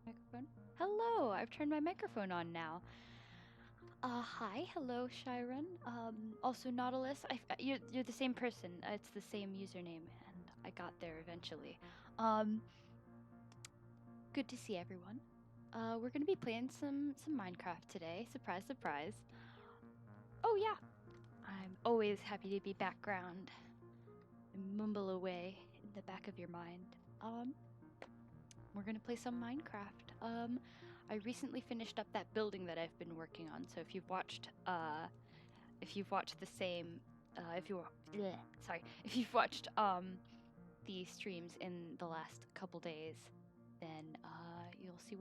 Microphone. Hello, I've turned my microphone on now. Hi, hello, Shiren. Also Nautilus. You're the same person. It's the same username, and I got there eventually. Um, Good to see everyone. We're gonna be playing some Minecraft today. Surprise, surprise. Oh yeah, I'm always happy to be background. Mumble away in the back of your mind. We're gonna play some Minecraft. I recently finished up that building that I've been working on. So if you've watched the same, if you bleh, sorry, if you've watched the streams in the last couple days, then you'll see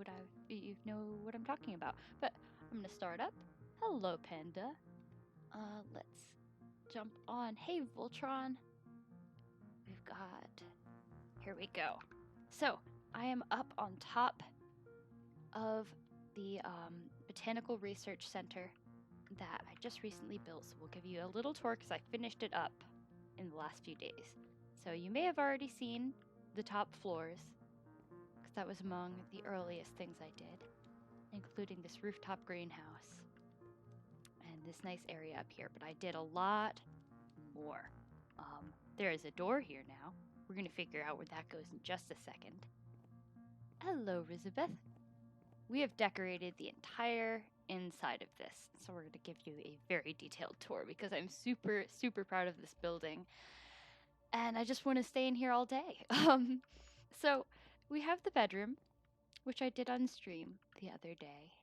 you know what I'm talking about. But I'm gonna start up. Hello, Panda. Let's jump on. Hey, Voltron. We've got. Here we go. So I am up on top of the Botanical Research Center that I just recently built. So we'll give you a little tour because I finished it up in the last few days. So you may have already seen the top floors because that was among the earliest things I did, including this rooftop greenhouse and this nice area up here. But I did a lot more. There is a door here now. We're going to figure out where that goes in just a second. Hello, Elizabeth. We have decorated the entire inside of this, so we're going to give you a very detailed tour because I'm super, super proud of this building, and I just want to stay in here all day. So we have the bedroom, which I did on stream the other day,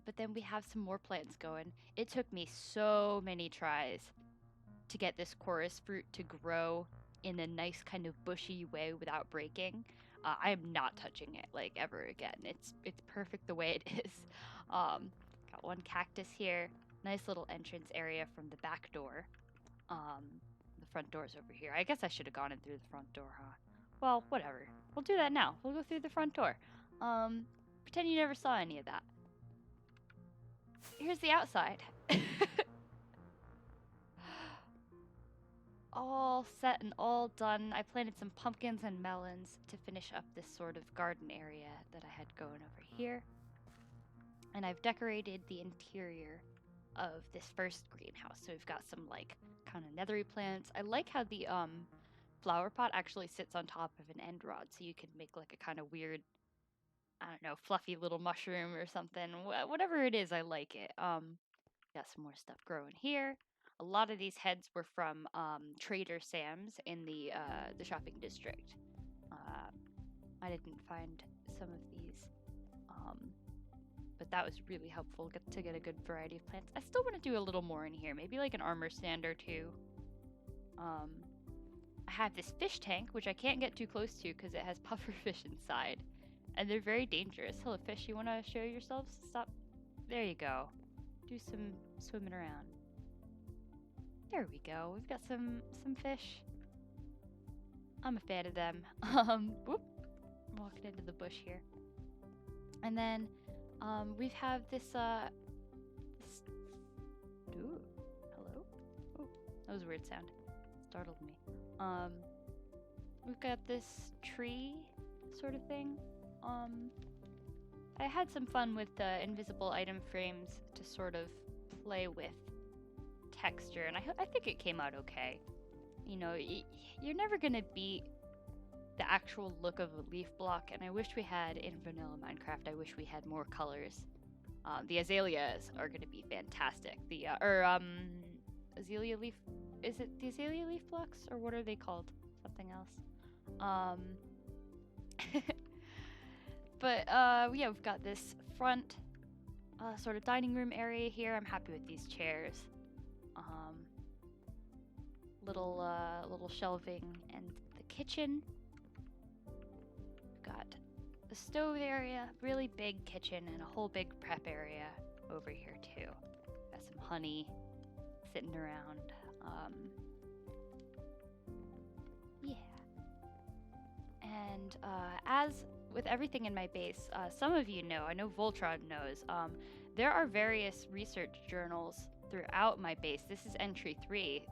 but then we have some more plants going. It took me so many tries to get this chorus fruit to grow in a nice kind of bushy way without breaking. I am not touching it like ever again. It's perfect the way it is. Got one cactus here. Nice little entrance area from the back door. The front door's over here. I guess I should have gone in through the front door, huh? Well, whatever. We'll do that now. We'll go through the front door. Pretend you never saw any of that. Here's the outside. All set and all done. I planted some pumpkins and melons to finish up this sort of garden area that I had going over here. And I've decorated the interior of this first greenhouse. So we've got some like kind of nethery plants. I like how the flower pot actually sits on top of an end rod, so you can make like a kind of weird, I don't know, fluffy little mushroom or something. Whatever it is, I like it. Got some more stuff growing here. A lot of these heads were from Trader Sam's in the shopping district. I didn't find some of these, but that was really helpful to get a good variety of plants. I still want to do a little more in here, maybe like an armor stand or two. I have this fish tank, which I can't get too close to because it has pufferfish inside, and they're very dangerous. Hello, fish. You want to show yourselves? Stop. There you go. Do some swimming around. There we go. We've got some fish. I'm a fan of them. Whoop. I'm walking into the bush here. And then we have this ooh, hello? Oh, that was a weird sound. Startled me. We've got this tree sort of thing. I had some fun with the invisible item frames to sort of play with texture, and I think it came out okay. You know, you're never gonna beat the actual look of a leaf block, and I wish we had in vanilla Minecraft. I wish we had more colors. The azaleas are gonna be fantastic. The azalea leaf, is it the azalea leaf blocks, or what are they called? Something else. But yeah, we've got this front sort of dining room area here. I'm happy with these chairs. Little shelving and the kitchen. We've got the stove area, really big kitchen, and a whole big prep area over here too. Got some honey sitting around. Yeah. And as with everything in my base, some of you know, I know Voltron knows, there are various research journals throughout my base. This is entry 3.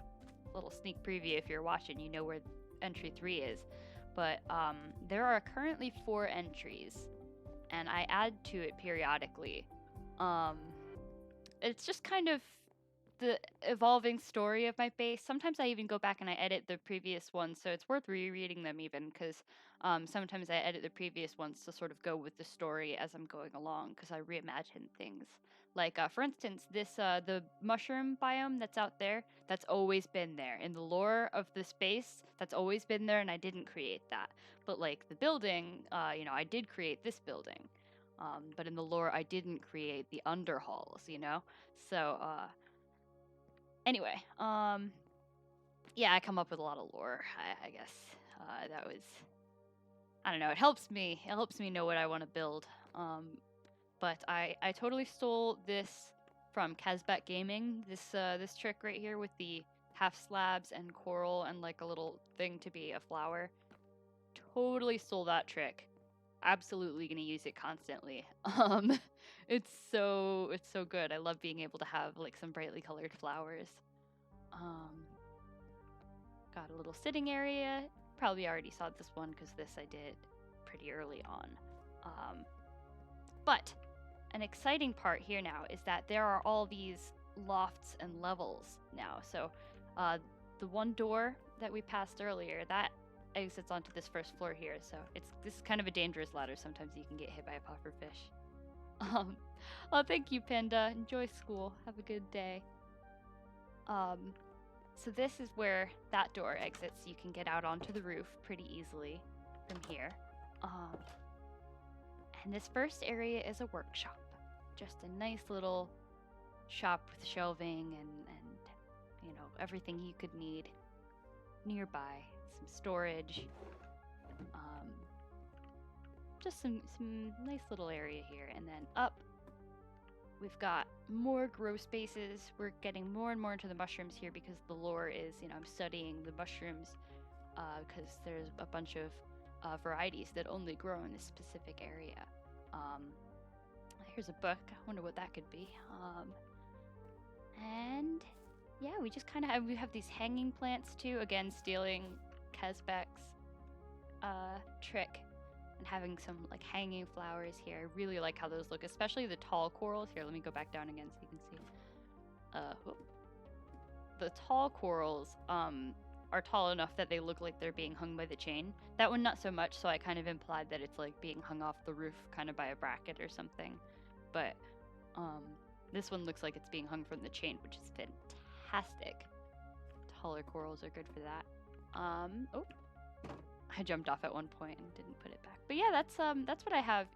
Little sneak preview if you're watching, you know where entry 3 is. But there are currently 4 entries and I add to it periodically. Um, it's just kind of the evolving story of my base. Sometimes I even go back and I edit the previous ones, so it's worth rereading them even because sometimes I edit the previous ones to sort of go with the story as I'm going along because I reimagine things. Like for instance, this the mushroom biome that's out there, that's always been there in the lore of the space. That's always been there, and I didn't create that. But like the building, I did create this building. But in the lore, I didn't create the underhalls, So anyway, yeah, I come up with a lot of lore. I guess that was, I don't know. It helps me. It helps me know what I want to build. But I totally stole this from Kazbek Gaming. This trick right here with the half slabs and coral and like a little thing to be a flower. Totally stole that trick. Absolutely gonna use it constantly. It's so good. I love being able to have like some brightly colored flowers. Got a little sitting area. Probably already saw this one because this I did pretty early on. But an exciting part here now is that there are all these lofts and levels now. So the one door that we passed earlier, that exits onto this first floor here. So this is kind of a dangerous ladder. Sometimes you can get hit by a pufferfish. Oh, thank you, Panda. Enjoy school. Have a good day. So this is where that door exits. You can get out onto the roof pretty easily from here. And this first area is a workshop. Just a nice little shop with shelving and everything you could need nearby. Some storage. Just some nice little area here. And then up, we've got more grow spaces. We're getting more and more into the mushrooms here because the lore is, I'm studying the mushrooms because there's a bunch of varieties that only grow in this specific area. Here's a book. I wonder what that could be. And yeah, we just kind of have these hanging plants too. Again, stealing Kazbek's trick. And having some like hanging flowers here. I really like how those look, especially the tall corals. Here, let me go back down again so you can see. The tall corals are tall enough that they look like they're being hung by the chain. That one not so much, so I kind of implied that it's like being hung off the roof kind of by a bracket or something. But this one looks like it's being hung from the chain, which is fantastic. Taller corals are good for that. Oh. I jumped off at one point and didn't put it back. But yeah, that's what I have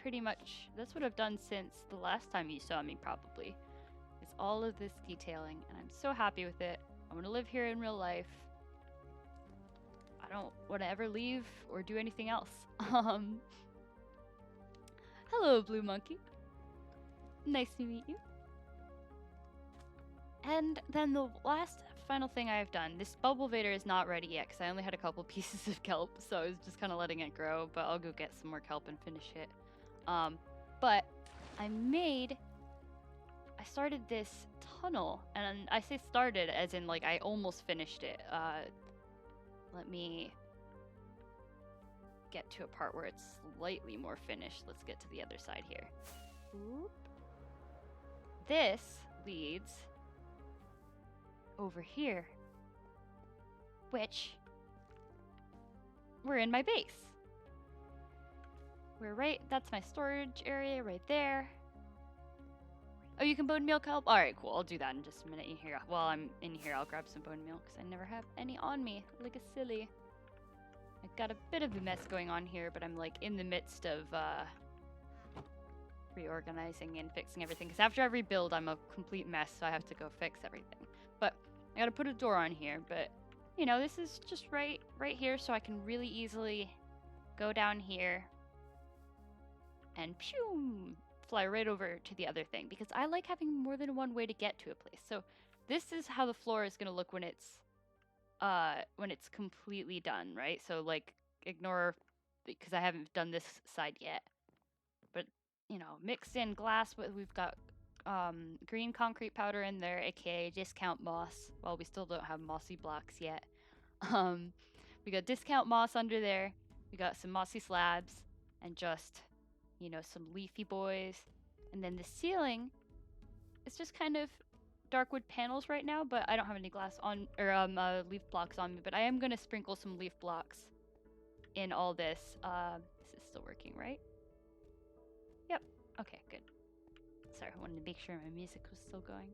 pretty much. That's what I've done since the last time you saw me probably. Is all of this detailing, and I'm so happy with it. I want to live here in real life. I don't want to ever leave or do anything else. Hello, Blue Monkey. Nice to meet you. And then the last final thing I've done, this bubble vader is not ready yet because I only had a couple pieces of kelp, so I was just kind of letting it grow, but I'll go get some more kelp and finish it. But I started this tunnel, and I say started as in like I almost finished it. Let me get to a part where it's slightly more finished. Let's get to the other side here. Oop. This leads over here, which we're in my base. That's my storage area right there. Oh, you can bone meal kelp? Alright, cool. I'll do that in just a minute. While I'm in here, I'll grab some bone meal because I never have any on me. Like a silly. I've got a bit of a mess going on here, but I'm like in the midst of reorganizing and fixing everything. Because after I rebuild, I'm a complete mess, so I have to go fix everything. But I gotta put a door on here, but this is just right here, so I can really easily go down here and pew, fly right over to the other thing, because I like having more than one way to get to a place. So this is how the floor is gonna look when it's completely done, right? So like ignore, because I haven't done this side yet, but mixed in glass. We've got green concrete powder in there, aka discount moss. Well, we still don't have mossy blocks yet. We got discount moss under there. We got some mossy slabs and just you know, some leafy boys. And then the ceiling is just kind of dark wood panels right now, but I don't have any glass on, or leaf blocks on me, but I am going to sprinkle some leaf blocks in all this. This is still working, right? Yep. Okay, good. Sorry, I wanted to make sure my music was still going.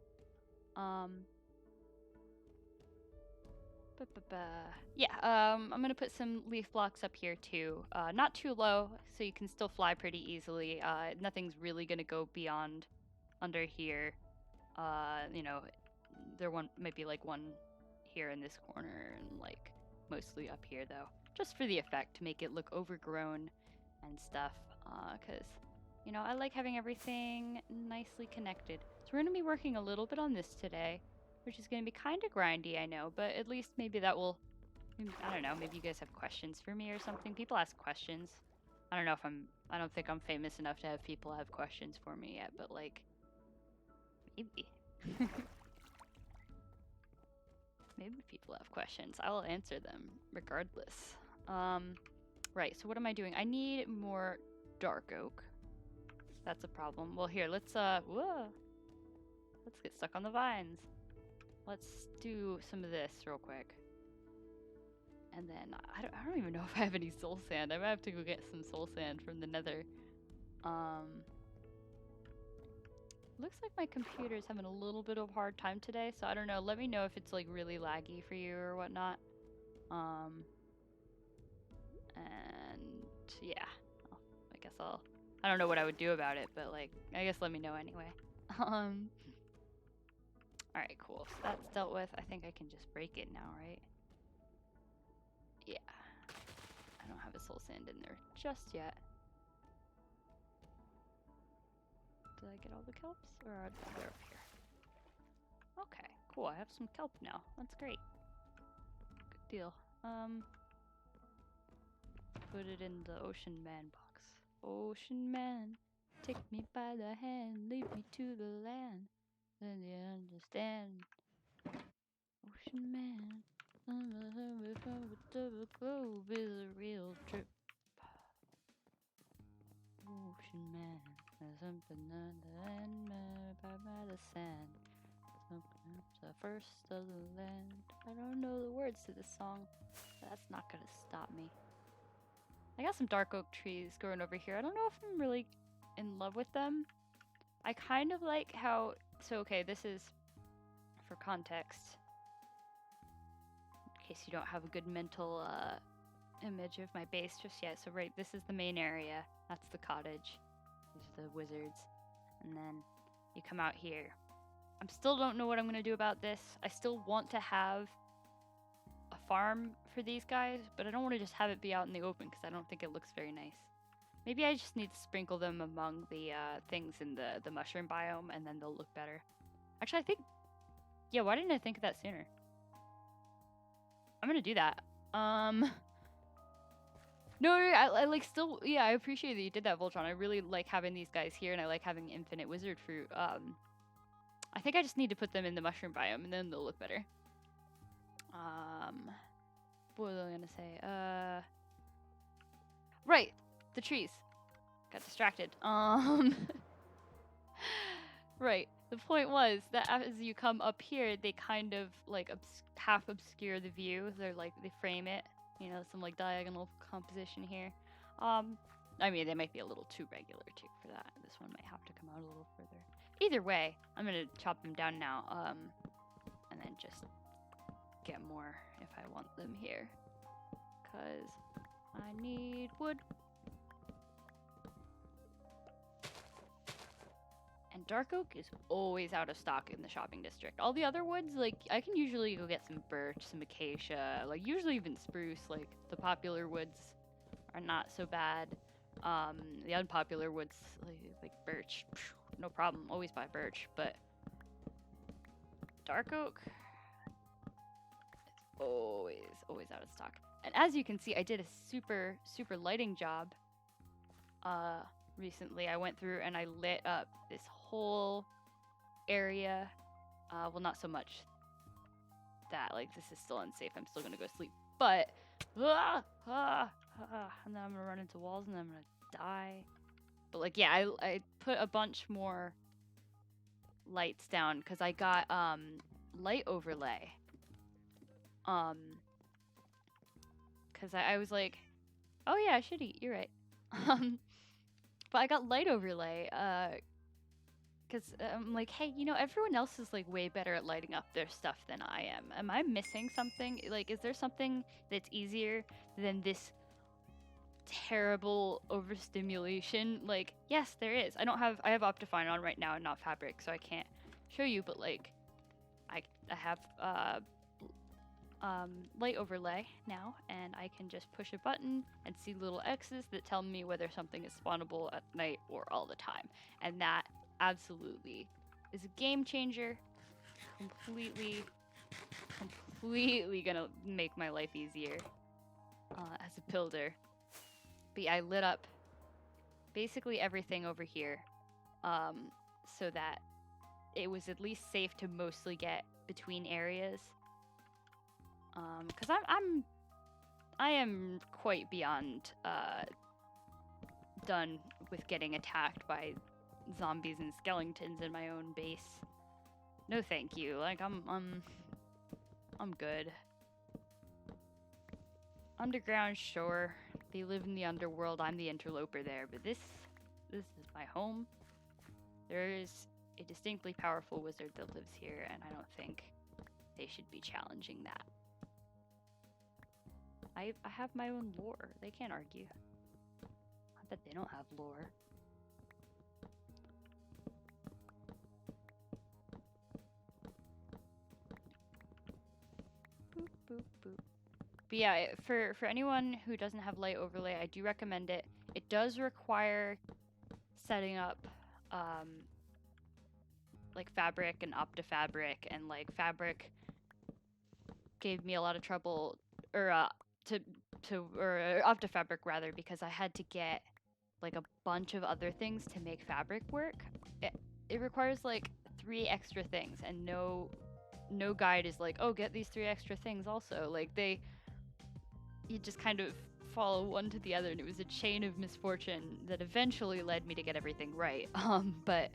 Yeah, I'm gonna put some leaf blocks up here too. Not too low, so you can still fly pretty easily. Nothing's really gonna go beyond under here. You know, there might be like one here in this corner and like mostly up here though, just for the effect to make it look overgrown and stuff. Cause you know, I like having everything nicely connected. So we're gonna be working a little bit on this today, which is gonna be kind of grindy, I know, but at least maybe that will, I don't know, maybe you guys have questions for me or something. People ask questions. I don't know if I don't think I'm famous enough to have people have questions for me yet, but like, maybe. Maybe people have questions. I will answer them regardless. Right, so what am I doing? I need more dark oak. That's a problem. Well, here, let's get stuck on the vines. Let's do some of this real quick. And then, I don't even know if I have any soul sand. I might have to go get some soul sand from the nether. Looks like my computer's having a little bit of a hard time today, so I don't know. Let me know if it's like really laggy for you or whatnot. And yeah, I guess I don't know what I would do about it, but like, I guess let me know anyway. Alright, cool. So that's dealt with. I think I can just break it now, right? Yeah. I don't have a soul sand in there just yet. Did I get all the kelps? Or are they up here? Okay, cool. I have some kelp now. That's great. Good deal. Put it in the ocean man box. Ocean man, take me by the hand, lead me to the land. Then you understand. Ocean man, the globe is a real trip. Ocean man, there's something on the land by the sand. The first of the land. I don't know the words to this song. That's not gonna stop me. I got some dark oak trees growing over here. I don't know if I'm really in love with them. I kind of like how... So, okay, this is for context. In case you don't have a good mental image of my base just yet. So, right, this is the main area. That's the cottage. These are the wizards. And then you come out here. I still don't know what I'm going to do about this. I still want to have a farm for these guys, but I don't want to just have it be out in the open because I don't think it looks very nice. Maybe I just need to sprinkle them among the things in the mushroom biome, and then they'll look better. Actually, I think... Yeah, why didn't I think of that sooner? I'm going to do that. No, I like still... Yeah, I appreciate that you did that, Voltron. I really like having these guys here, and I like having infinite wizard fruit. I think I just need to put them in the mushroom biome, and then they'll look better. What was I gonna say? Right, the trees. Got distracted. Right. The point was that as you come up here, they kind of like half obscure the view. They're like they frame it, you know, some like diagonal composition here. I mean, they might be a little too regular too for that. This one might have to come out a little further. Either way, I'm gonna chop them down now, and then just get more if I want them here, cause I need wood. And dark oak is always out of stock in the shopping district. All the other woods, like, I can usually go get some birch, some acacia, like, usually even spruce. Like, the popular woods are not so bad. The unpopular woods, like birch, no problem, always buy birch. But dark oak, it's always out of stock. And as you can see, I did a super lighting job recently. I went through and I lit up this whole area. Well, not so much that, like, this is still unsafe. I'm still gonna go sleep. But, and then I'm gonna run into walls and then I'm gonna die. But like, yeah, I put a bunch more lights down because I got light overlay. Because I was like, oh yeah, I should eat. You're right. But I got light overlay. Because I'm like, hey, you know, everyone else is like way better at lighting up their stuff than I am. Am I missing something? Like, is there something that's easier than this terrible overstimulation? Like, yes, there is. I have Optifine on right now and not Fabric, so I can't show you. But like, I have light overlay now, and I can just push a button and see little X's that tell me whether something is spawnable at night or all the time, and that absolutely is a game changer. Completely gonna make my life easier as a builder. But yeah, I lit up basically everything over here so that it was at least safe to mostly get between areas. Because I am quite beyond done with getting attacked by zombies and skeletons in my own base. No, thank you. Like I'm good. Underground, sure. They live in the underworld. I'm the interloper there, but this is my home. There is a distinctly powerful wizard that lives here, and I don't think they should be challenging that. I have my own lore. They can't argue. I bet they don't have lore. Boop, boop, boop. But yeah, for anyone who doesn't have light overlay, I do recommend it. It does require setting up like Fabric and OptiFabric, and like Fabric gave me a lot of trouble, or OptiFabric rather, because I had to get like a bunch of other things to make Fabric work. It requires like 3 extra things, and no guide is like, oh, get these 3 extra things also. Like you just kind of follow one to the other, and it was a chain of misfortune that eventually led me to get everything right. But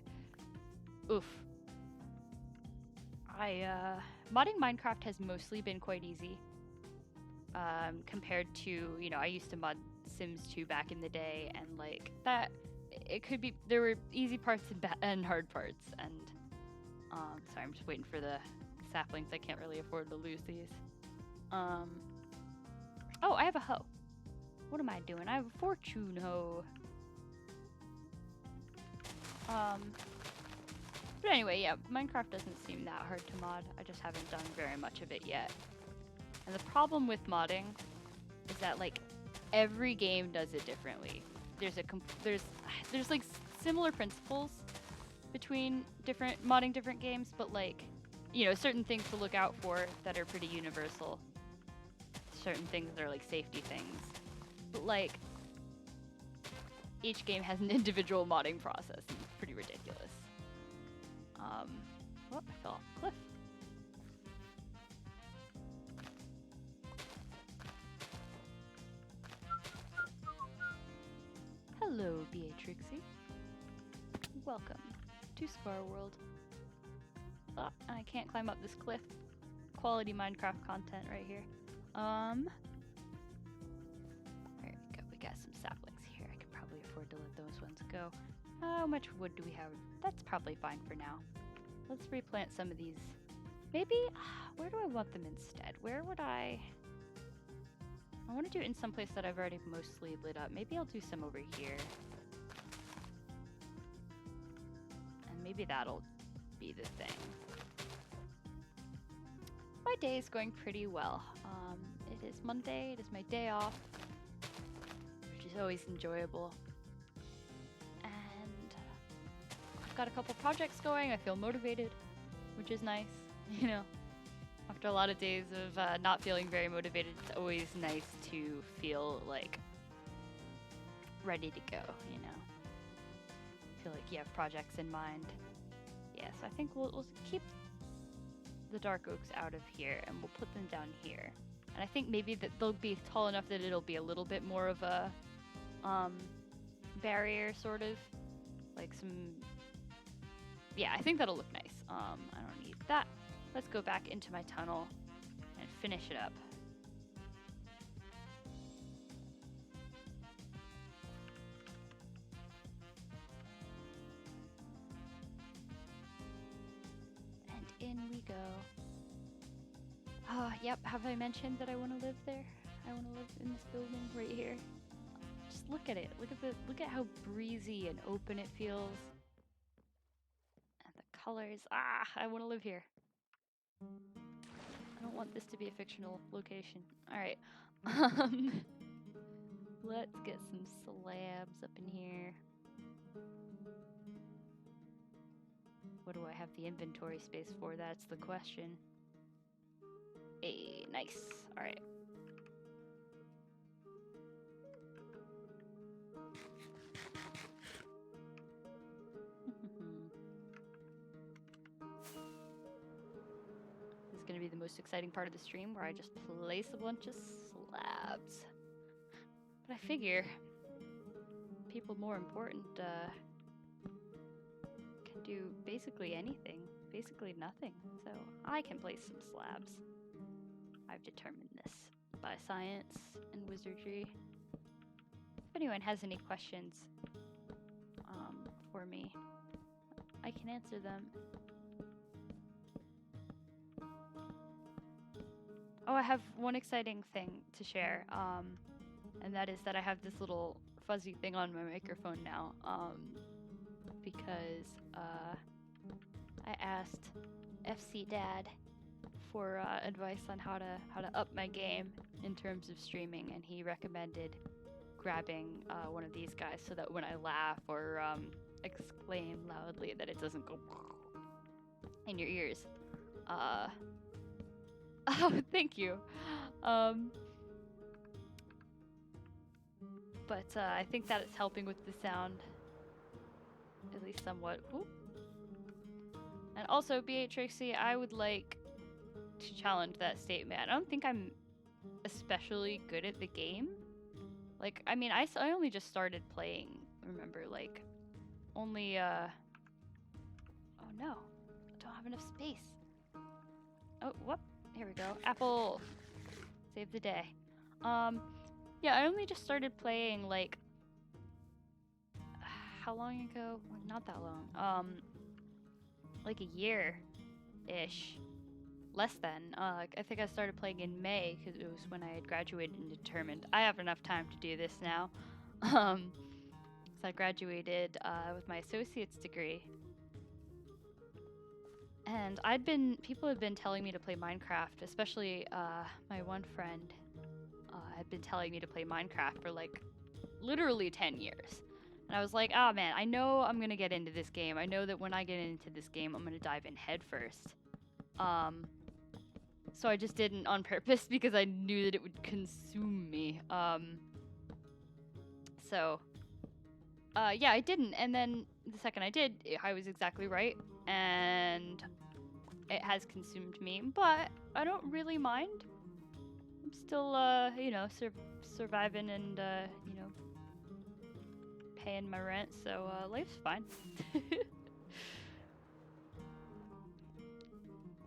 oof. Modding Minecraft has mostly been quite easy. Compared to, you know, I used to mod Sims 2 back in the day, and like that, it could be, there were easy parts and hard parts, and sorry, I'm just waiting for the saplings. I can't really afford to lose these. Oh, I have a hoe. What am I doing? I have a fortune hoe. But anyway, yeah, Minecraft doesn't seem that hard to mod. I just haven't done very much of it yet. And the problem with modding is that like every game does it differently. There's like similar principles between modding different games, but like, you know, certain things to look out for that are pretty universal. Certain things that are like safety things. But like each game has an individual modding process, and it's pretty ridiculous. Oh, I fell off a cliff. Hello, Beatrixie. Welcome to ScarWorld. Oh, I can't climb up this cliff. Quality Minecraft content right here. There we go. We got some saplings here. I could probably afford to let those ones go. How much wood do we have? That's probably fine for now. Let's replant some of these. Maybe, where do I want them instead? Where would I want to do it in some place that I've already mostly lit up. Maybe I'll do some over here. And maybe that'll be the thing. My day is going pretty well. It is Monday, it is my day off, which is always enjoyable. And I've got a couple projects going. I feel motivated, which is nice, you know. After a lot of days of not feeling very motivated, it's always nice to feel like ready to go, you know. Feel like you have projects in mind. Yeah, so I think we'll keep the dark oaks out of here, and we'll put them down here. And I think maybe that they'll be tall enough that it'll be a little bit more of a barrier, sort of. Like some... Yeah, I think that'll look nice. I don't need that. Let's go back into my tunnel and finish it up. And in we go. Yep, have I mentioned that I want to live there? I want to live in this building right here. Just look at it. Look at how breezy and open it feels. And the colors. Ah, I want to live here. I don't want this to be a fictional location. Alright. Let's get some slabs up in here. What do I have the inventory space for? That's the question. Hey, nice. Alright. This is going to be the most exciting part of the stream, where I just place a bunch of slabs. But I figure people more important can do basically anything, basically nothing. So I can place some slabs. I've determined this by science and wizardry. If anyone has any questions for me, I can answer them. Oh, I have one exciting thing to share, and that is that I have this little fuzzy thing on my microphone now, because I asked FC Dad for advice on how to up my game in terms of streaming, and he recommended grabbing one of these guys so that when I laugh or exclaim loudly that it doesn't go in your ears. Oh, thank you. But I think that it's helping with the sound, at least somewhat. Ooh. And also, Beatrixie, I would like to challenge that statement. I don't think I'm especially good at the game. Like, I mean, I only just started playing, remember, like, only, oh no, I don't have enough space. Oh, whoop, here we go. Apple, save the day. Yeah, I only just started playing, like, how long ago? Not that long. Like a year-ish. Less than. I think I started playing in May, because it was when I had graduated and determined I have enough time to do this now. So I graduated with my associate's degree. And people had been telling me to play Minecraft, especially my one friend had been telling me to play Minecraft for like literally 10 years. And I was like, oh man, I know I'm gonna get into this game. I know that when I get into this game, I'm gonna dive in head first. So I just didn't on purpose because I knew that it would consume me. Yeah, I didn't. And then the second I did, I was exactly right. And it has consumed me, but I don't really mind. I'm still, you know, surviving and, you know, paying my rent, so life's fine.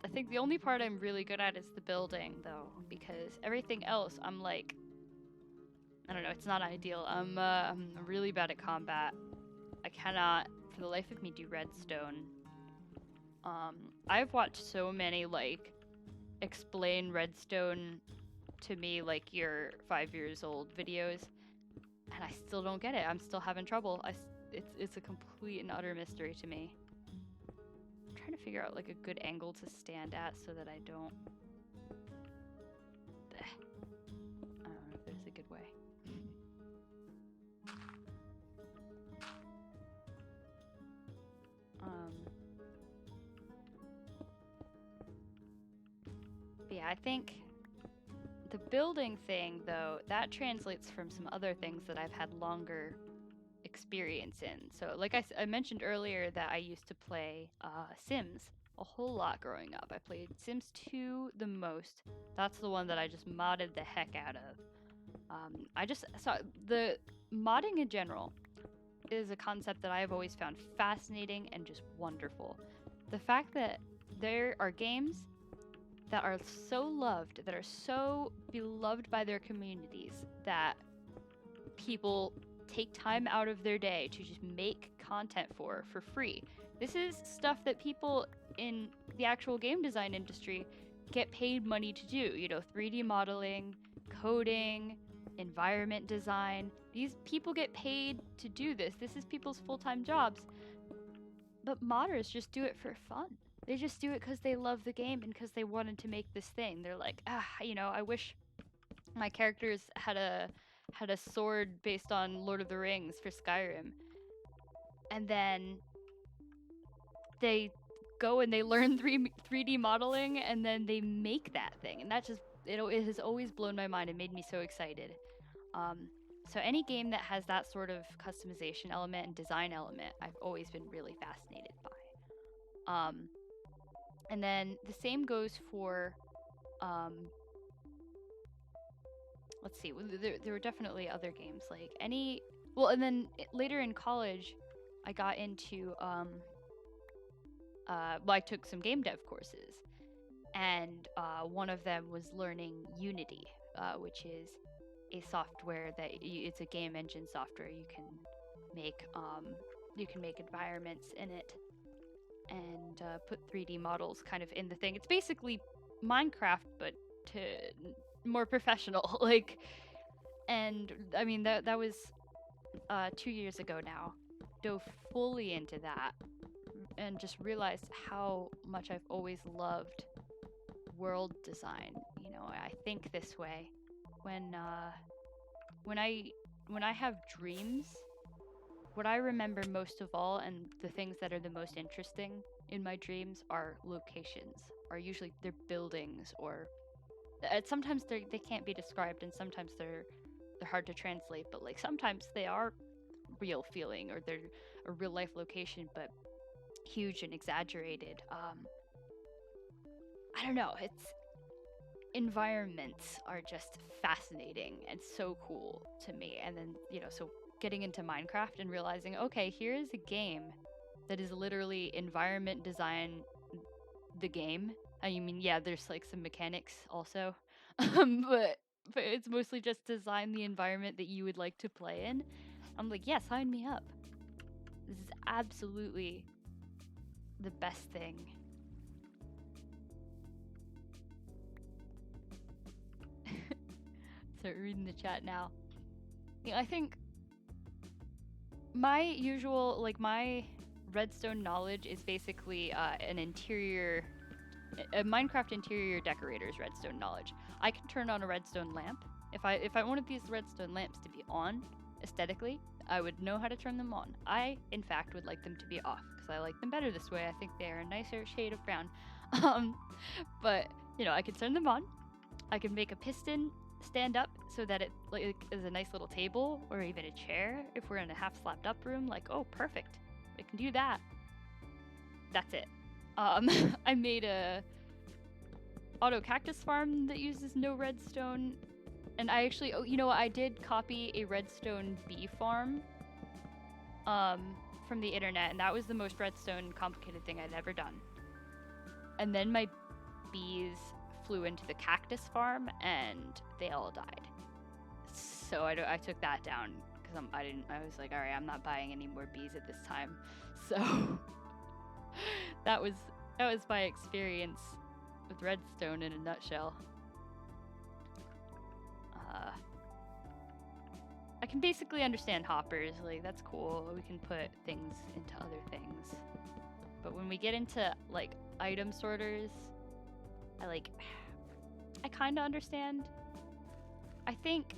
I think the only part I'm really good at is the building, though, because everything else I'm like, I don't know, it's not ideal. I'm really bad at combat. I cannot, for the life of me, do redstone. I've watched so many, like, explain redstone to me like you're 5 years old videos, and I still don't get it. I'm still having trouble. It's a complete and utter mystery to me. I'm trying to figure out like a good angle to stand at so that I don't... I don't know if there's a good way. But yeah, I think the building thing, though, that translates from some other things that I've had longer experience in. So, like I mentioned earlier that I used to play Sims a whole lot growing up. I played Sims 2 the most. That's the one that I just modded the heck out of. I just saw the modding in general. is a concept that I've always found fascinating and just wonderful. The fact that there are games that are so loved, that are so beloved by their communities, that people take time out of their day to just make content for free. This is stuff that people in the actual game design industry get paid money to do. 3D modeling, coding, environment design. These people get paid to do this. This is people's full-time jobs. But modders just do it for fun. They just do it because they love the game and because they wanted to make this thing. They're like, I wish my characters had a sword based on Lord of the Rings for Skyrim. And then they go and they learn 3D modeling, and then they make that thing. And that just, it has always blown my mind and made me so excited. So any game that has that sort of customization element and design element, I've always been really fascinated by. And then the same goes for, let's see, there were definitely other games, like and then later in college, I got into, I took some game dev courses, and one of them was learning Unity, which is a software that it's a game engine software. You can make environments in it and put 3D models kind of in the thing. It's basically Minecraft, but to more professional. And I mean that was 2 years ago now. Dove fully into that and just realized how much I've always loved world design. I think this way. When I have dreams, what I remember most of all, and the things that are the most interesting in my dreams, are locations. Or usually they're buildings, or sometimes they can't be described, and sometimes they're hard to translate. But sometimes they are real feeling, or they're a real life location, but huge and exaggerated. I don't know. Environments are just fascinating and so cool to me. And then, so getting into Minecraft and realizing, okay, here is a game that is literally environment design the game. I mean, yeah, there's some mechanics also, but it's mostly just design the environment that you would like to play in. I'm like, yeah, sign me up. This is absolutely the best thing. Start reading the chat now. I think my usual, my redstone knowledge is basically a Minecraft interior decorator's redstone knowledge. I can turn on a redstone lamp. If I wanted these redstone lamps to be on aesthetically, I would know how to turn them on. I, in fact, would like them to be off because I like them better this way. I think they are a nicer shade of brown. But I can turn them on. I can make a piston stand up so that it is a nice little table, or even a chair if we're in a half slapped up room. Oh, perfect, I can do that. That's it. I made a auto cactus farm that uses no redstone, and I actually, I did copy a redstone bee farm from the internet, and that was the most redstone complicated thing I'd ever done. And then my bees flew into the cactus farm and they all died. So I took that down because I was like, all right, I'm not buying any more bees at this time. So that was my experience with redstone in a nutshell. I can basically understand hoppers. That's cool. We can put things into other things. But when we get into item sorters, I kind of understand. I think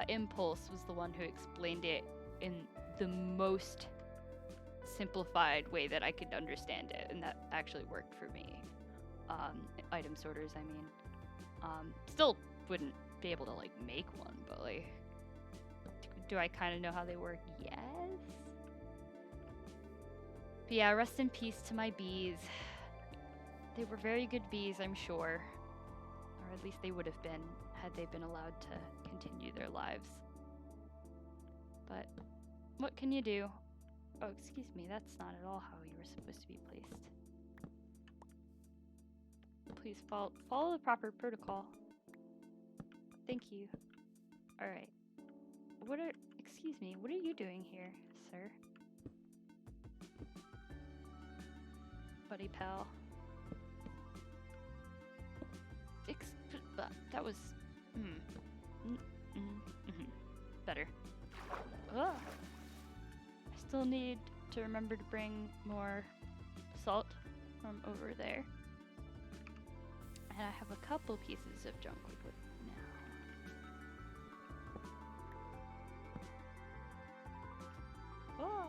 Impulse was the one who explained it in the most simplified way that I could understand it, and that actually worked for me. Item sorters, I mean. Still wouldn't be able to make one, but do I kind of know how they work? Yes. But yeah, rest in peace to my bees. They were very good bees, I'm sure. Or at least they would have been had they been allowed to continue their lives. But What can you do? Oh, excuse me, that's not at all how you were supposed to be placed. Please follow the proper protocol. Thank you. Alright. Excuse me, what are you doing here, sir? Buddy pal. That was... better. Ugh. I still need to remember to bring more salt from over there. And I have a couple pieces of junk wood now. Oh.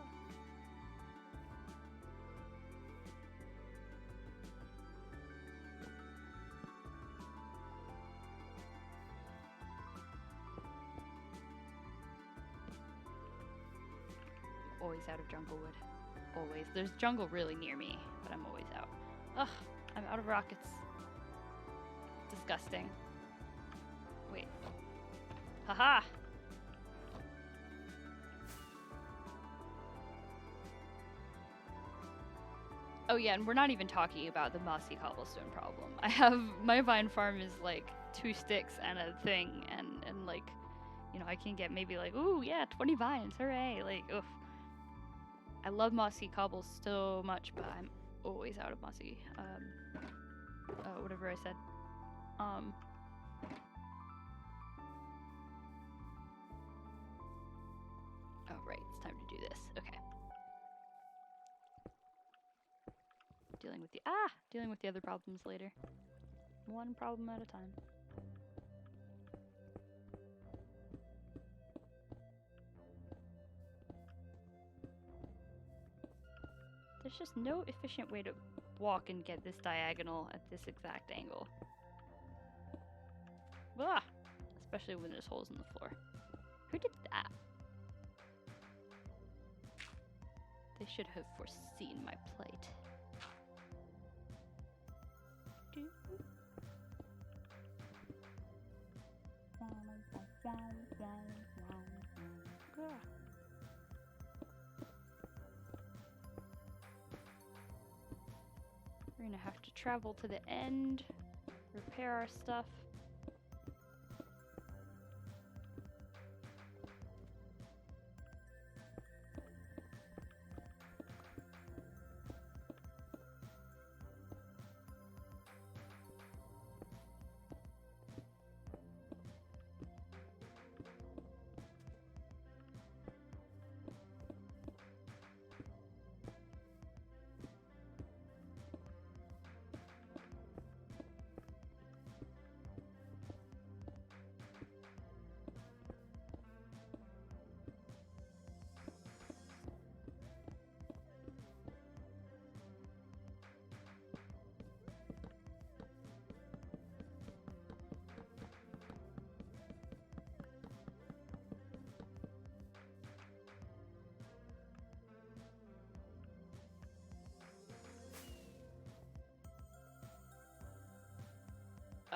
Always out of jungle wood. Always. There's jungle really near me, but I'm always out. Ugh, I'm out of rockets. Disgusting. Wait. Haha! Oh yeah, and we're not even talking about the mossy cobblestone problem. I have, my vine farm is like 2 sticks and a thing, and like, you know, I can get maybe like, ooh yeah, 20 vines, hooray, like, oof. I love mossy cobbles so much, but I'm always out of mossy, whatever I said. Oh right, it's time to do this, okay. Dealing with the other problems later. One problem at a time. There's just no efficient way to walk and get this diagonal at this exact angle. Ah! Especially when there's holes in the floor. Who did that? They should have foreseen my plight. We're gonna have to travel to the end, repair our stuff.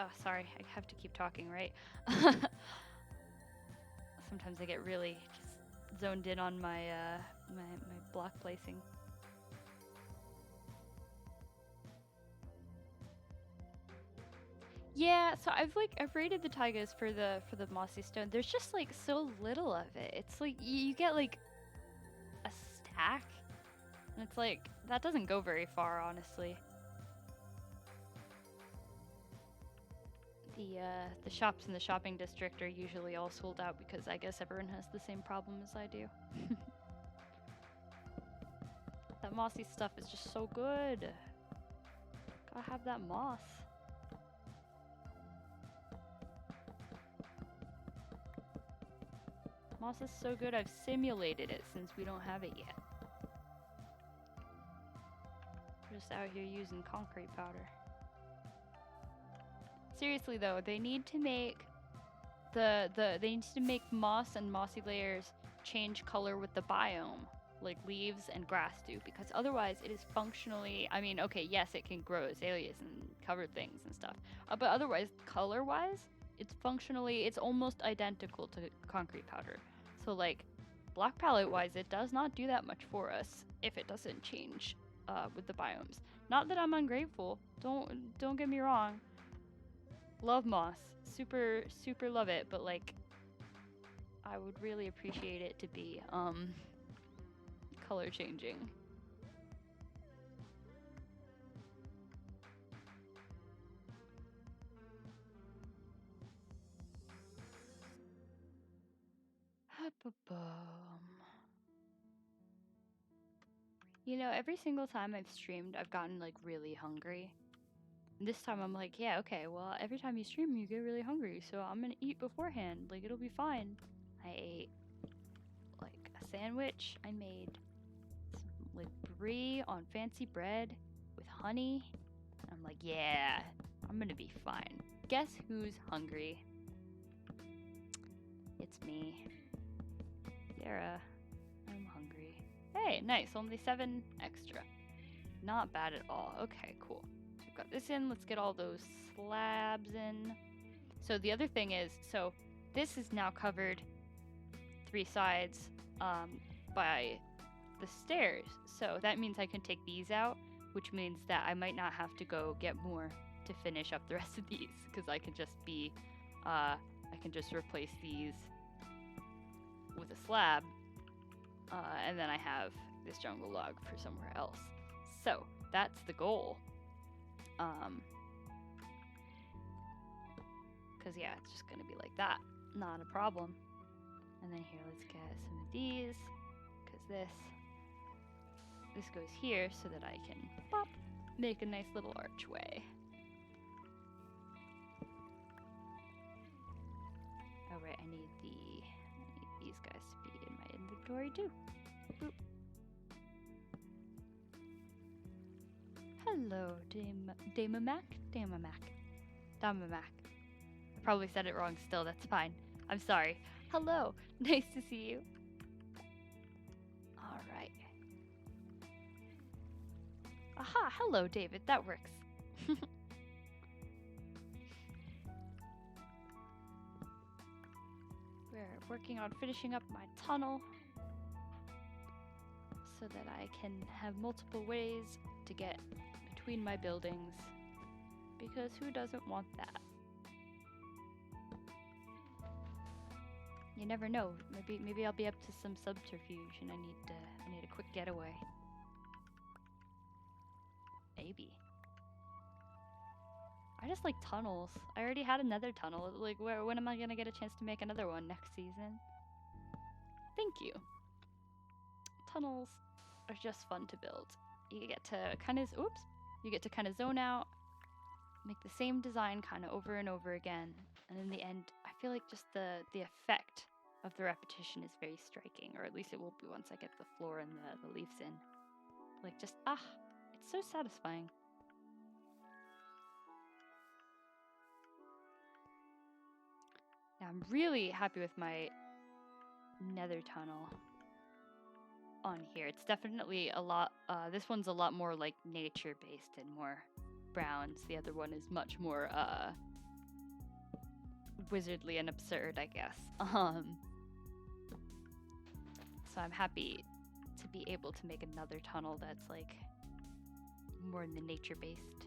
Oh, sorry, I have to keep talking, right? Sometimes I get really just zoned in on my my block placing. Yeah, so I've raided the taigas for the mossy stone. There's just like so little of it. It's like you get like a stack, and it's like that doesn't go very far, honestly. The shops in the shopping district are usually all sold out because I guess everyone has the same problem as I do. That mossy stuff is just so good. Gotta have that moss. Moss is so good, I've simulated it since we don't have it yet. We're just out here using concrete powder. Seriously though, they need to make they need to make moss and mossy layers change color with the biome, like leaves and grass do, because otherwise it is functionally, I mean, okay, yes, it can grow azaleas and cover things and stuff, but otherwise, color-wise, it's almost identical to concrete powder. So like block palette wise, it does not do that much for us if it doesn't change with the biomes. Not that I'm ungrateful. Don't get me wrong. Love moss, super love it, but like I would really appreciate it to be color changing. You know, every single time I've streamed, I've gotten like really hungry. And this time I'm like, yeah, okay, well, every time you stream, you get really hungry, so I'm gonna eat beforehand. Like, it'll be fine. I ate like a sandwich. I made some like brie on fancy bread with honey. I'm like, yeah, I'm gonna be fine. Guess who's hungry? It's me. Jera. I'm hungry. Hey, nice. Only 7 extra. Not bad at all. Okay, cool. So we've got this in. Let's get all those slabs in. So the other thing is, so this is now covered 3 sides by the stairs. So that means I can take these out, which means that I might not have to go get more to finish up the rest of these, because I can just be, I can just replace these with a slab, and then I have this jungle log for somewhere else. So that's the goal. Because yeah, it's just gonna be like that, not a problem. And then here, let's get some of these, because this goes here so that I can pop, make a nice little archway. Oh right, I need these guys to be in my inventory too. Boop. Hello, Damamac. I probably said it wrong still, that's fine. I'm sorry. Hello, nice to see you. Alright. Aha, hello David, that works. We're working on finishing up my tunnel so that I can have multiple ways to get between my buildings, because who doesn't want that? You never know. Maybe I'll be up to some subterfuge and I need a quick getaway. Maybe. I just like tunnels. I already had another tunnel. Like, when am I gonna get a chance to make another one next season? Thank you. Tunnels are just fun to build. You get to kind of zone out, make the same design kind of over and over again, and in the end, I feel like just the effect of the repetition is very striking, or at least it will be once I get the floor and the leaves in. Like, just, it's so satisfying. Now, I'm really happy with my nether tunnel on here. It's definitely a lot, this one's a lot more like nature based and more browns. The other one is much more wizardly and absurd, I guess. So I'm happy to be able to make another tunnel that's like more in the nature based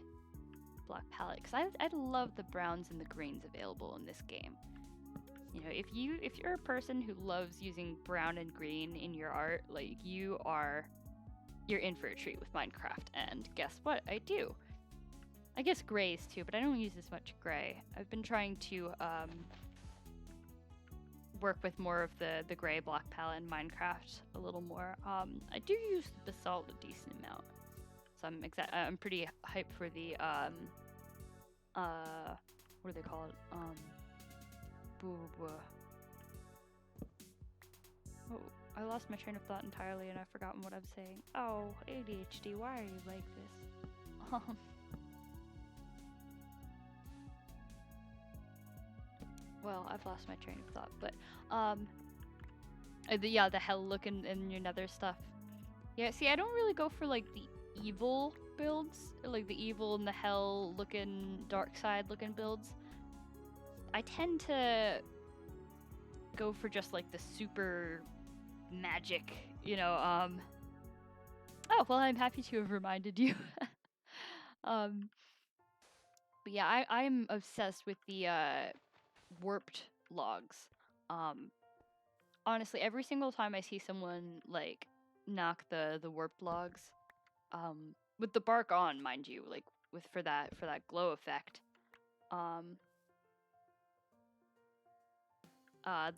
block palette, because I love the browns and the greens available in this game. You know, if you're a person who loves using brown and green in your art, like, you're in for a treat with Minecraft. And guess what? I do. I guess grays too, but I don't use as much gray. I've been trying to work with more of the gray block palette in Minecraft a little more. I do use the basalt a decent amount, so I'm pretty hyped for the what do they call it? Oh, I lost my train of thought entirely and I've forgotten what I'm saying. Oh, ADHD, why are you like this? Well, I've lost my train of thought, but the hell look in your nether stuff. Yeah, see, I don't really go for like the evil builds, like the evil and the hell looking, dark side looking builds. I tend to go for just like the super magic, you know. Oh well, I'm happy to have reminded you. um, but yeah, I'm obsessed with the warped logs. Um, honestly, every single time I see someone like knock the warped logs, with the bark on, mind you, like with for that glow effect. Um,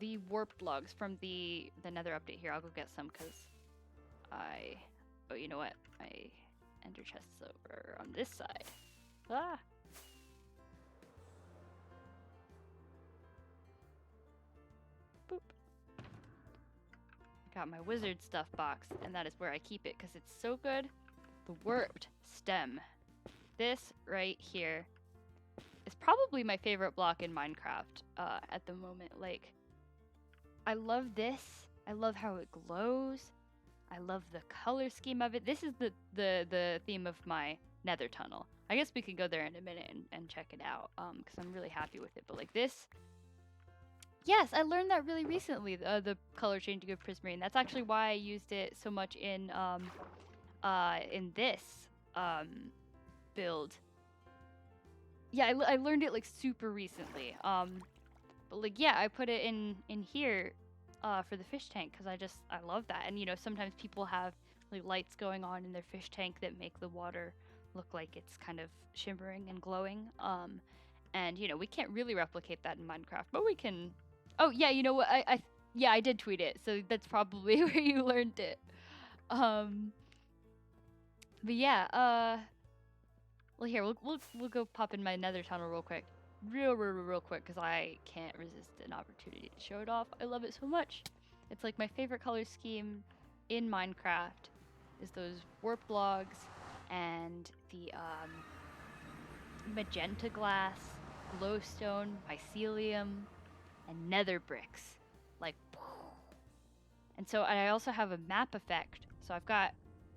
the warped logs from the Nether update here. I'll go get some because I. Oh, you know what? My ender chest's over on this side. Ah. Boop. I got my wizard stuff box, and that is where I keep it because it's so good. The warped stem. This right here is probably my favorite block in Minecraft at the moment. Like, I love this. I love how it glows. I love the color scheme of it. This is the theme of my nether tunnel. I guess we could go there in a minute and check it out because I'm really happy with it. But like this, yes, I learned that really recently, the color changing of prismarine. That's actually why I used it so much in this build. Yeah, I learned it like super recently. But like yeah, I put it in here for the fish tank because I love that. And you know, sometimes people have like lights going on in their fish tank that make the water look like it's kind of shimmering and glowing. And you know, we can't really replicate that in Minecraft, but we can. Oh yeah, you know what? Yeah, I did tweet it, so that's probably where you learned it. But yeah, well here we'll go pop in my nether tunnel real quick. Real quick because I can't resist an opportunity to show it off. I love it so much. It's like my favorite color scheme in Minecraft is those warp logs and the magenta glass, glowstone, mycelium, and nether bricks. Like, and so I also have a map effect. So I've got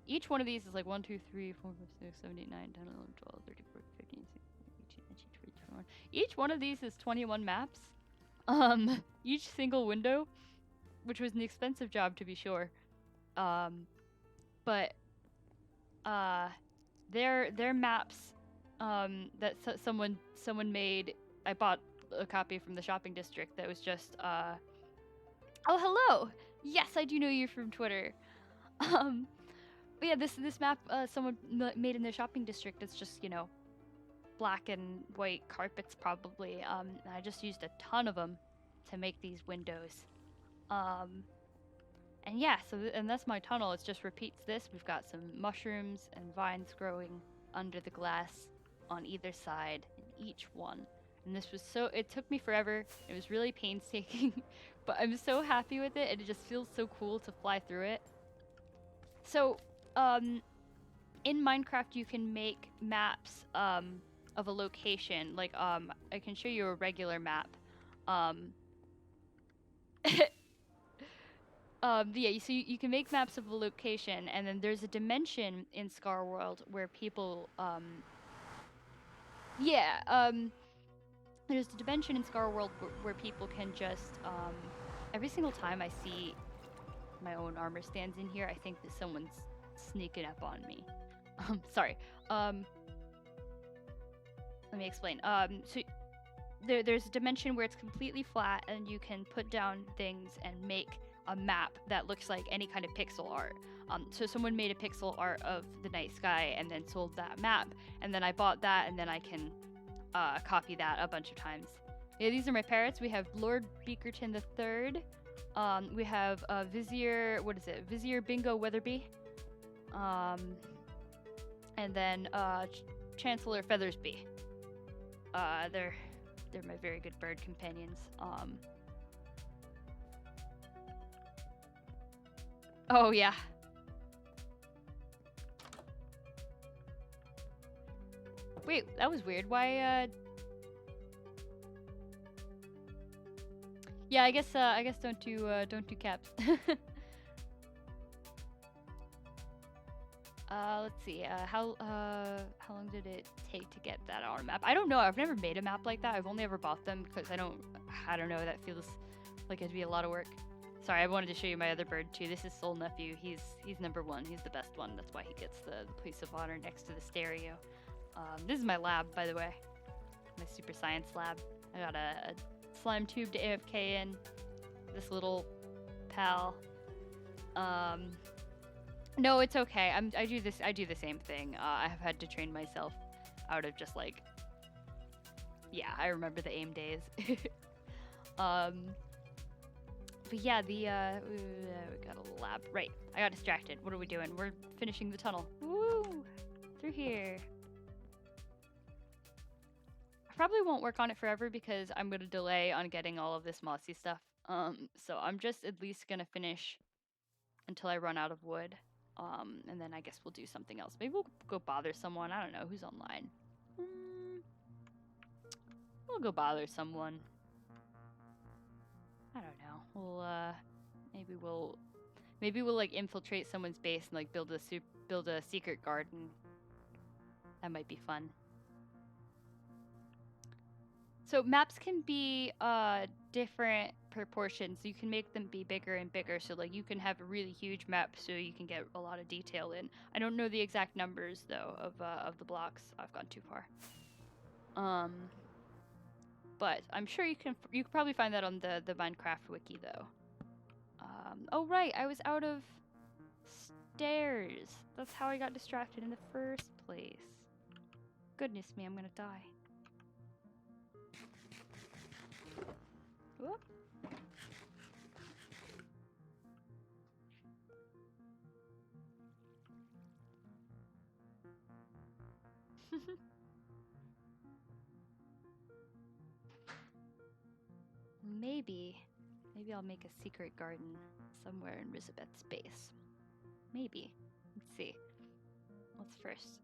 each one of these is like 1, 2, 3, 4, 5, 6, 7, 8, 9, 10, 11, 12, 13, 14, 15, 16, 17, 18, 19, 20, 21. Each one of these is 21 maps. Each single window, which was an expensive job to be sure. But they're maps that someone made. I bought a copy from the shopping district that was just oh hello. Yes, I do know you from Twitter. But yeah, this map someone made in their shopping district. It's just, you know, black and white carpets probably. And I just used a ton of them to make these windows. And yeah, so and that's my tunnel. It just repeats this. We've got some mushrooms and vines growing under the glass on either side in each one. And this was it took me forever. It was really painstaking, but I'm so happy with it, and it just feels so cool to fly through it. So, in Minecraft, you can make maps of a location. Like, I can show you a regular map. Yeah, so you can make maps of a location, and then there's a dimension in ScarWorld where people, there's a dimension in ScarWorld where people can just, every single time I see my own armor stands in here, I think that someone's sneaking up on me. Sorry. Let me explain. So there's a dimension where it's completely flat, and you can put down things and make a map that looks like any kind of pixel art. So someone made a pixel art of the night sky and then sold that map, and then I bought that, and then I can copy that a bunch of times. Yeah, these are my parrots. We have Lord Beakerton III. We have Vizier, what is it? Vizier Bingo Weatherby. And then Chancellor Feathersby. They're my very good bird companions. Oh yeah. Wait, that was weird. Why yeah, I guess don't do caps. Let's see. How long did it take to get that on a map? I don't know. I've never made a map like that. I've only ever bought them because I don't know. That feels like it'd be a lot of work. Sorry, I wanted to show you my other bird too. This is Soul Nephew. He's number one. He's the best one. That's why he gets the place of honor next to the stereo. This is my lab, by the way. My super science lab. I got a slime tube to AFK in. This little pal. No, it's okay. I do the same thing. I have had to train myself out of just like, yeah, I remember the AIM days. But yeah, we got a lab. Right, I got distracted. What are we doing? We're finishing the tunnel. Woo! Through here. I probably won't work on it forever because I'm gonna delay on getting all of this mossy stuff. So I'm just at least gonna finish until I run out of wood. And then I guess we'll do something else. Maybe we'll go bother someone. I don't know who's online. We'll go bother someone. I don't know. Maybe we'll like infiltrate someone's base and like build a secret garden. That might be fun. So maps can be different proportions. You can make them be bigger and bigger. So like you can have a really huge map so you can get a lot of detail in. I don't know the exact numbers though of the blocks. I've gone too far. But I'm sure you can probably find that on the Minecraft wiki though. Oh right, I was out of stairs. That's how I got distracted in the first place. Goodness me, I'm gonna die. Whoop. Maybe I'll make a secret garden somewhere in Elizabeth's base. Maybe. Let's see. Let's first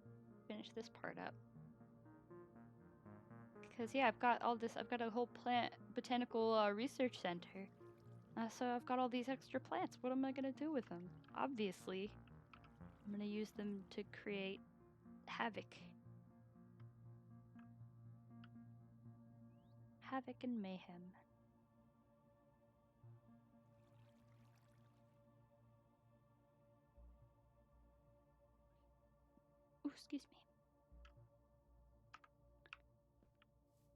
finish this part up. Because yeah, I've got a whole botanical research center. So I've got all these extra plants. What am I gonna do with them? Obviously, I'm gonna use them to create havoc. Havoc and mayhem. Ooh, excuse me.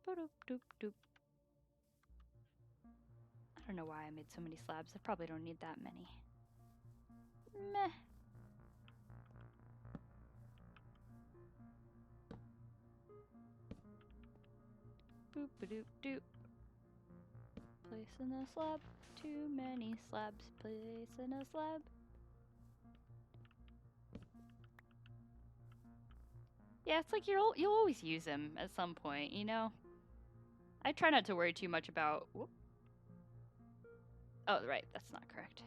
Boop, doop, doop. I don't know why I made so many slabs. I probably don't need that many. Meh. Boop a doop doop. Placing a slab. Too many slabs. Placing a slab. Yeah, it's like you'll always use them at some point, you know? I try not to worry too much about... Whoop. Oh, right, that's not correct.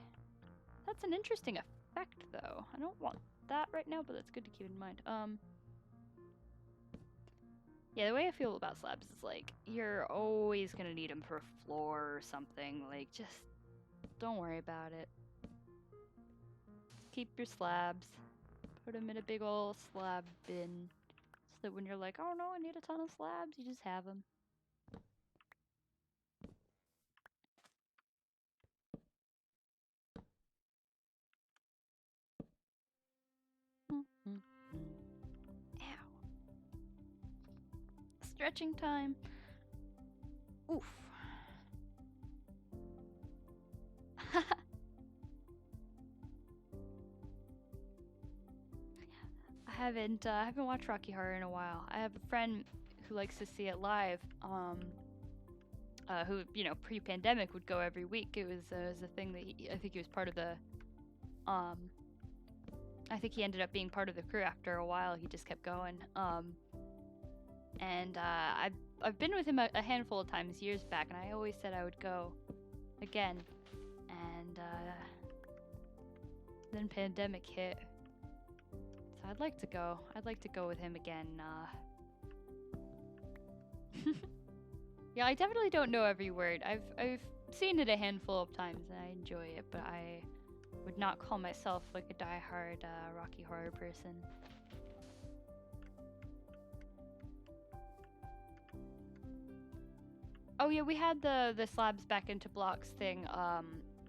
That's an interesting effect, though. I don't want that right now, but that's good to keep in mind. Yeah, the way I feel about slabs is, like, you're always gonna need them for a floor or something. Like, just don't worry about it. Keep your slabs. Put them in a big old slab bin. So that when you're like, oh no, I need a ton of slabs, you just have them. Ow. Stretching time. Oof. I haven't watched Rocky Horror in a while. I have a friend who likes to see it live. Who, you know, pre-pandemic would go every week. It was a thing that I think he was part of the. I think he ended up being part of the crew after a while. He just kept going. And I've been with him a handful of times years back, and I always said I would go again. And then pandemic hit. So I'd like to go. I'd like to go with him again. Yeah, I definitely don't know every word. I've seen it a handful of times and I enjoy it, but I would not call myself like a diehard Rocky Horror person. Oh yeah, we had the slabs back into blocks thing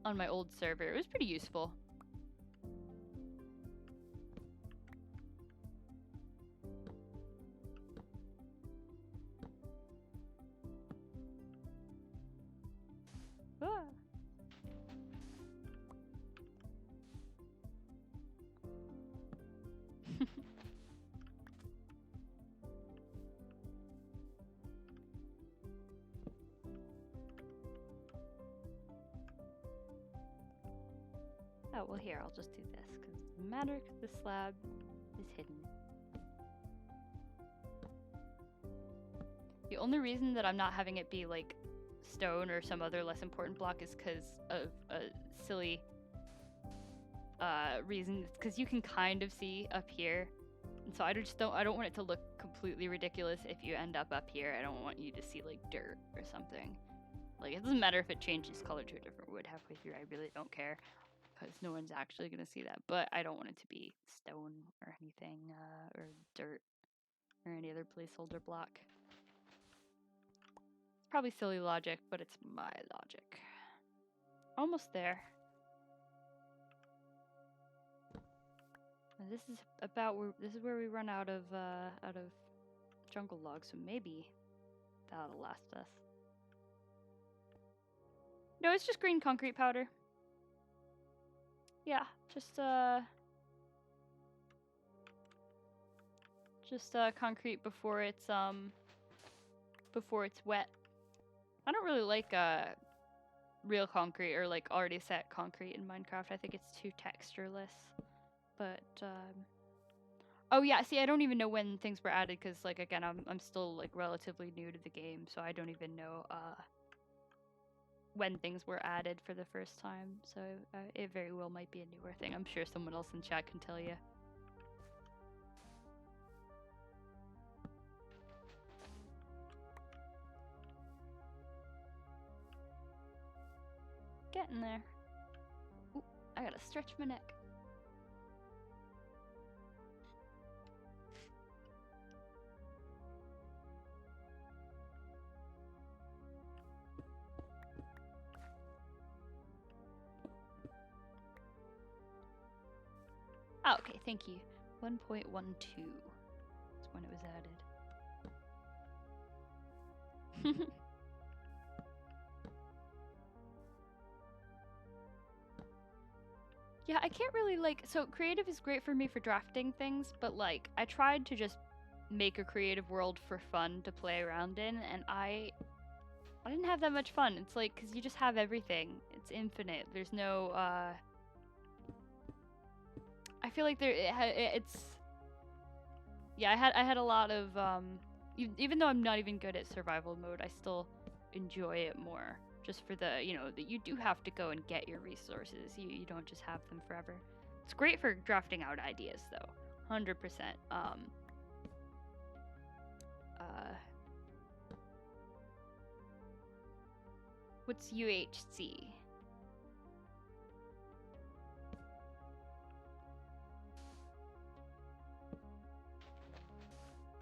on my old server. It was pretty useful. Ah. Oh, well here, I'll just do this, because it doesn't matter, because the slab is hidden. The only reason that I'm not having it be, like, stone or some other less important block is because of a silly reason. It's because you can kind of see up here. And so I don't want it to look completely ridiculous if you end up here. I don't want you to see, like, dirt or something. Like, it doesn't matter if it changes color to a different wood halfway through. I really don't care. Because no one's actually going to see that. But I don't want it to be stone or anything, or dirt, or any other placeholder block. It's probably silly logic, but it's my logic. Almost there. And this is where we run out of jungle logs, so maybe that'll last us. No, it's just green concrete powder. Yeah, just concrete before it's wet. I don't really like real concrete or like already set concrete in Minecraft. I think it's too textureless. But oh yeah, see, I don't even know when things were added because, like, again, I'm still like relatively new to the game, so I don't even know when things were added for the first time. So it very well might be a newer thing. I'm sure someone else in chat can tell you. Getting there. Ooh, I gotta stretch my neck. Oh, okay, thank you. 1.12 is when it was added. Yeah, I can't really, like, so creative is great for me for drafting things, but, like, I tried to just make a creative world for fun to play around in, and I didn't have that much fun. It's like, because you just have everything. It's infinite. There's no, I feel like it's, yeah, I had a lot of, even though I'm not even good at survival mode, I still enjoy it more. Just for the, you know, that you do have to go and get your resources. You don't just have them forever. It's great for drafting out ideas, though. 100%. What's UHC?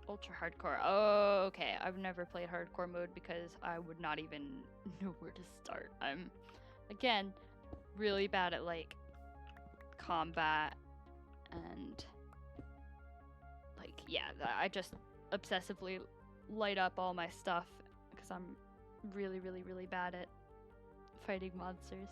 Ultra hardcore. Oh, okay. I've never played hardcore mode because I would not even know where to start. I'm, again, really bad at, like, combat and, like, yeah, I just obsessively light up all my stuff because I'm really, really, really bad at fighting monsters.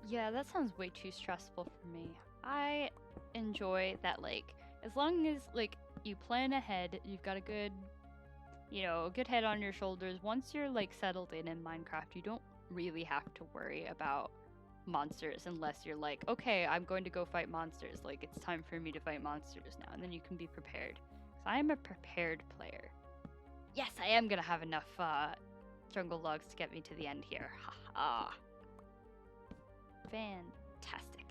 Yeah, that sounds way too stressful for me. I enjoy that, like, as long as, like, you plan ahead, you've got a good, you know, a good head on your shoulders. Once you're, like, settled in Minecraft, you don't really have to worry about monsters unless you're like, okay, I'm going to go fight monsters. Like, it's time for me to fight monsters now, and then you can be prepared. 'Cause I am a prepared player. Yes, I am gonna have enough jungle logs to get me to the end here. Ha ha. Fantastic.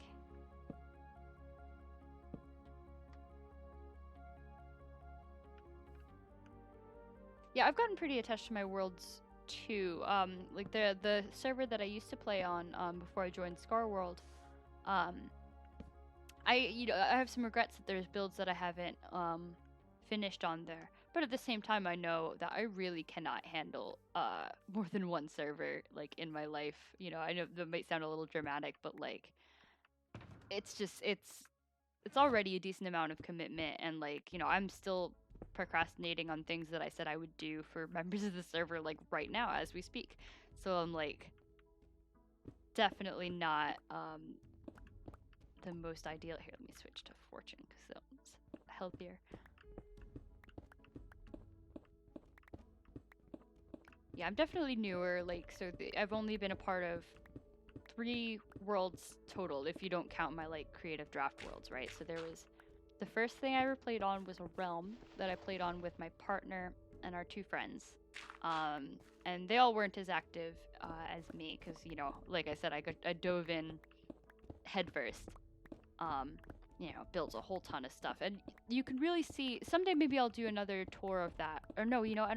Yeah, I've gotten pretty attached to my worlds too. Like the server that I used to play on before I joined ScarWorld, I have some regrets that there's builds that I haven't finished on there. But at the same time, I know that I really cannot handle more than one server like in my life. You know, I know that might sound a little dramatic, but like it's just it's already a decent amount of commitment, and like, you know, I'm still procrastinating on things that I said I would do for members of the server like right now as we speak. So I'm like definitely not the most ideal. Here, let me switch to fortune because it's healthier. Yeah, I'm definitely newer, like, so I've only been a part of 3 worlds total if you don't count my like creative draft worlds, right? So there was the first thing I ever played on was a realm that I played on with my partner and our 2 friends. And they all weren't as active as me because, you know, like I said, I dove in headfirst. You know, builds a whole ton of stuff. And you can really see, someday maybe I'll do another tour of that. Or no, you know, I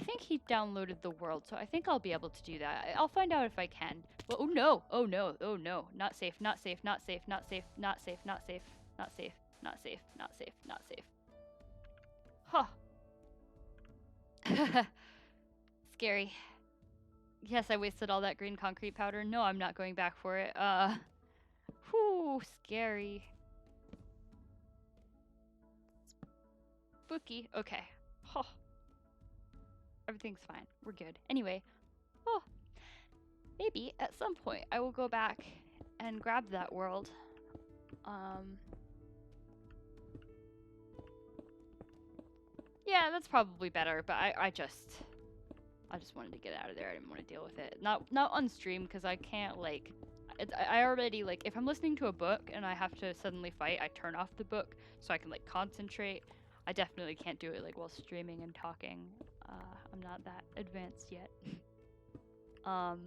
think he downloaded the world, so I think I'll be able to do that. I'll find out if I can. Well, oh no, oh no, oh no. Not safe, not safe, not safe, not safe, not safe, not safe, not safe, not safe, not safe, not safe. Huh. Scary. Yes, I wasted all that green concrete powder. No, I'm not going back for it. Whew, scary. Spooky. Okay. Huh. Everything's fine. We're good. Anyway, oh, maybe at some point I will go back and grab that world. Yeah, that's probably better, but I just wanted to get out of there. I didn't want to deal with it. Not on stream because I can't like. I already like if I'm listening to a book and I have to suddenly fight, I turn off the book so I can like concentrate. I definitely can't do it like while streaming and talking. I'm not that advanced yet. What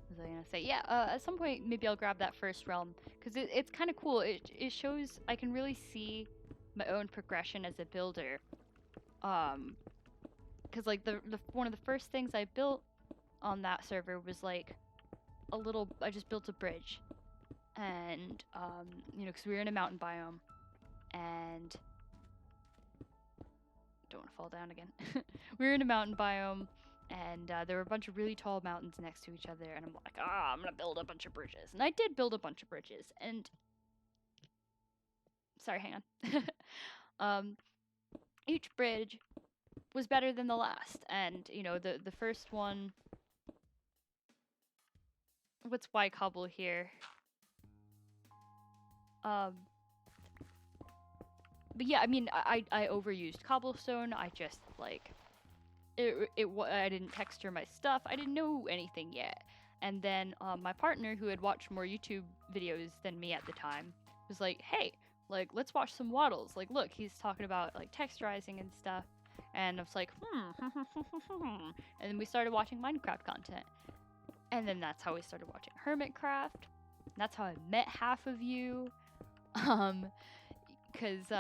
was I gonna say? Yeah, at some point maybe I'll grab that first realm because it's kind of cool. It shows I can really see my own progression as a builder. Because like the one of the first things I built on that server was like I just built a bridge, and you know, because we were in a mountain biome, and don't want to fall down again. We were in a mountain biome, and there were a bunch of really tall mountains next to each other, and I'm like, I'm gonna build a bunch of bridges, and I did build a bunch of bridges, and sorry, hang on. Each bridge was better than the last, and you know, the first one. What's Y cobble here? But yeah, I mean, I overused cobblestone. I just like I didn't texture my stuff. I didn't know anything yet. And then my partner, who had watched more YouTube videos than me at the time, was like, "Hey, like let's watch some waddles. Like, look, he's talking about like texturizing and stuff." And I was like, And then we started watching Minecraft content. And then that's how we started watching Hermitcraft. That's how I met half of you. Because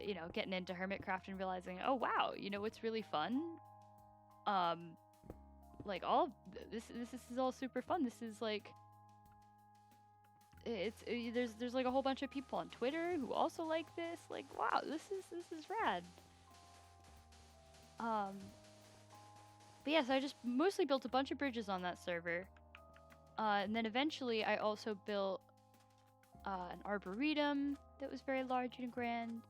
you know, getting into Hermitcraft and realizing, oh wow, you know what's really fun? Like all this is all super fun. This is like there's like a whole bunch of people on Twitter who also like this. Like, wow, this is rad. But yes, I just mostly built a bunch of bridges on that server. And then eventually I also built an arboretum that was very large and grand,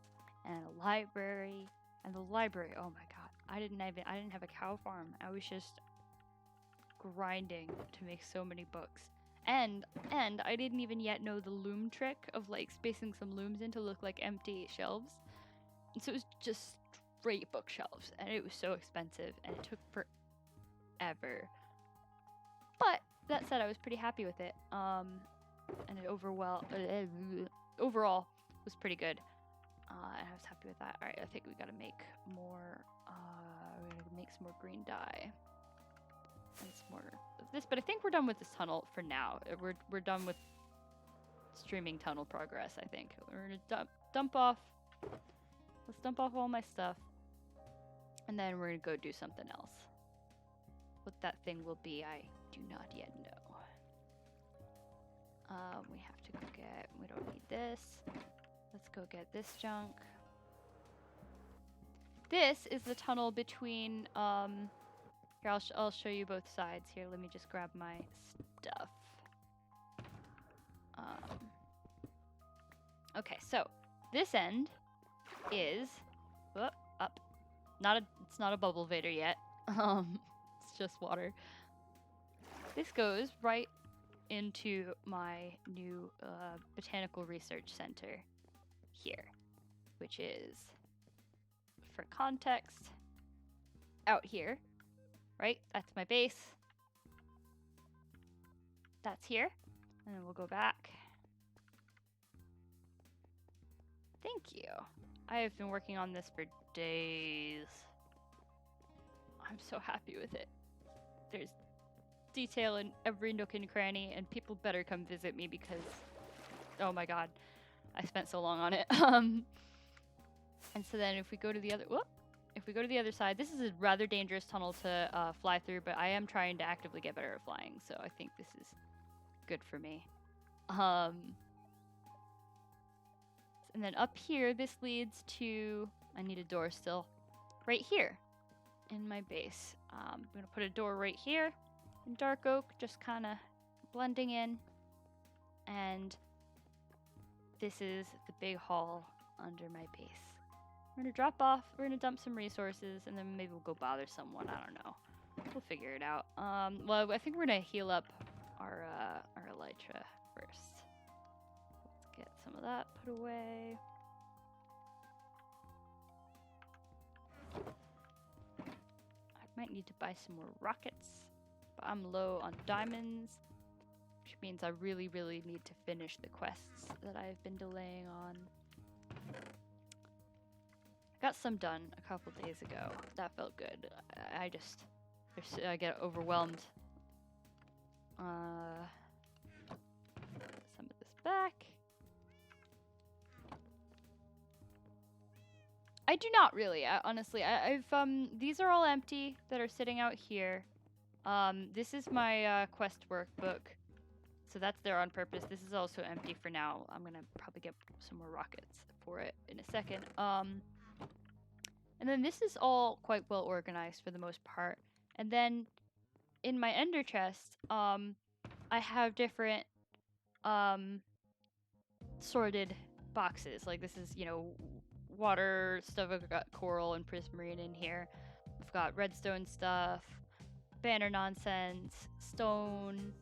and a library. And the library, oh my god, I didn't have a cow farm. I was just grinding to make so many books. And I didn't even yet know the loom trick of like spacing some looms in to look like empty shelves. And so it was just straight bookshelves, and it was so expensive, and it took forever. But that said, I was pretty happy with it. And it overall was pretty good. And I was happy with that. All right, I think we gotta make more, we're gonna make some more green dye. And some more of this, but I think we're done with this tunnel for now. We're done with streaming tunnel progress, I think. We're gonna dump off, let's dump off all my stuff. And then we're gonna go do something else. What that thing will be, I do not yet know. We have to go get, we don't need this. Let's go get this junk. This is the tunnel between, here, I'll show you both sides. Here, let me just grab my stuff. Okay, so this end is up. It's not a bubble vader yet. It's just water. This goes right into my new botanical research center here, which is, for context, out here, right? That's my base. That's here, and then we'll go back. Thank you. I have been working on this for days. I'm so happy with it. There's detail in every nook and cranny, and people better come visit me because, oh my god, I spent so long on it. And so then if we go to the other side, this is a rather dangerous tunnel to fly through, but I am trying to actively get better at flying, so I think this is good for me. And then up here, this leads to, I need a door still, right here in my base. I'm gonna put a door right here in dark oak, just kind of blending in. And this is the big hall under my base. We're gonna drop off, we're gonna dump some resources, and then maybe we'll go bother someone, I don't know. We'll figure it out. Well, I think we're gonna heal up our elytra first. Let's get some of that put away. I might need to buy some more rockets, but I'm low on diamonds, which means I really, really need to finish the quests that I've been delaying on. I got some done a couple days ago. That felt good. I get overwhelmed. Put some of this back. I do not really, honestly. I've these are all empty that are sitting out here. This is my quest workbook, so that's there on purpose. This is also empty for now. I'm gonna probably get some more rockets for it in a second. And then this is all quite well organized for the most part. And then in my ender chest, I have different sorted boxes. Like this is, you know, water stuff. I've got coral and prismarine in here. I've got redstone stuff, banner nonsense, stone,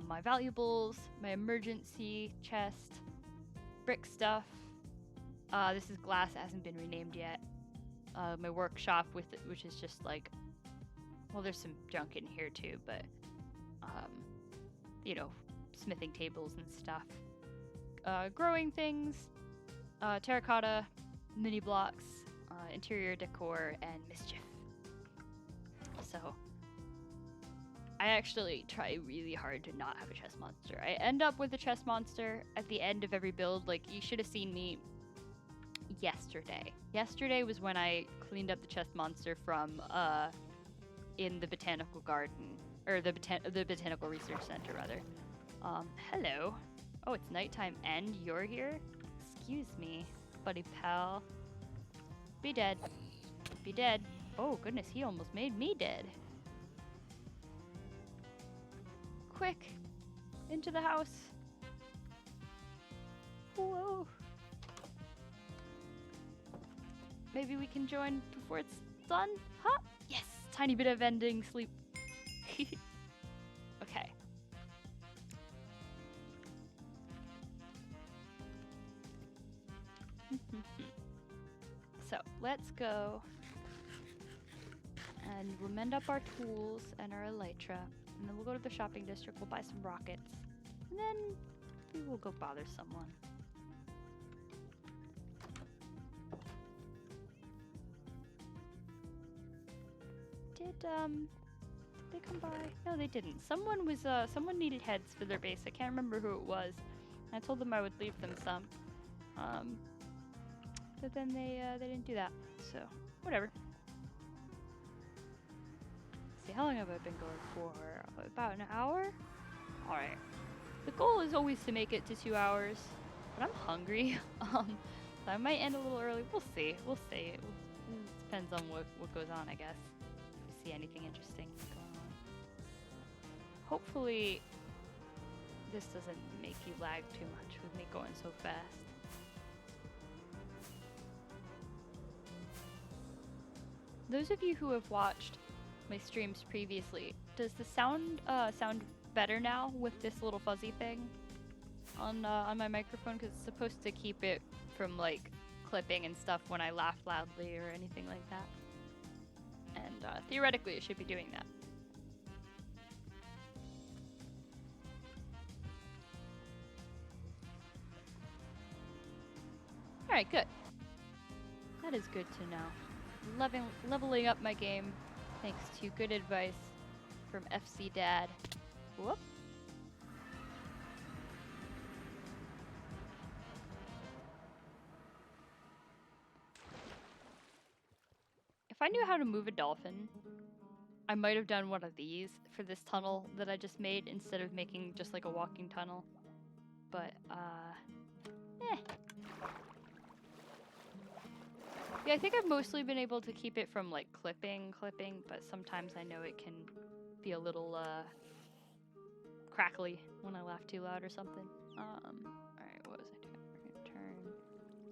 my valuables, my emergency chest, brick stuff. This is glass, it hasn't been renamed yet. My workshop with it, which is just like, well, there's some junk in here too, but you know, smithing tables and stuff. Growing things, terracotta, mini blocks, interior decor, and mischief. So I actually try really hard to not have a chest monster. I end up with a chest monster at the end of every build. Like, you should have seen me yesterday. Yesterday was when I cleaned up the chest monster from in the botanical garden, or the botanical research center rather. Hello. Oh, it's nighttime and you're here? Excuse me, buddy pal. Be dead. Be dead. Oh goodness, he almost made me dead. Quick, into the house. Whoa. Maybe we can join before it's done? Huh? Yes! Tiny bit of ending sleep. Okay. So, let's go. And we'll mend up our tools and our elytra. And then we'll go to the shopping district, we'll buy some rockets. And then we will go bother someone. they come by? No, they didn't. Someone needed heads for their base. I can't remember who it was. I told them I would leave them some. But then they didn't do that. So, whatever. Let's see, how long have I been going for? About an hour? Alright. The goal is always to make it to 2 hours, but I'm hungry. So I might end a little early. We'll see. We'll see. It depends on what goes on, I guess. If we see anything interesting going on. Hopefully, this doesn't make you lag too much with me going so fast. Those of you who have watched my streams previously, does the sound sound better now with this little fuzzy thing on my microphone? Because it's supposed to keep it from like clipping and stuff when I laugh loudly or anything like that. And theoretically, it should be doing that. All right, good. That is good to know. Leveling up my game thanks to good advice from FC Dad. Whoop. If I knew how to move a dolphin, I might have done one of these for this tunnel that I just made instead of making just like a walking tunnel. But, yeah, I think I've mostly been able to keep it from like clipping, but sometimes I know it can be a little, crackly when I laugh too loud or something. Alright, what was I doing? We're gonna turn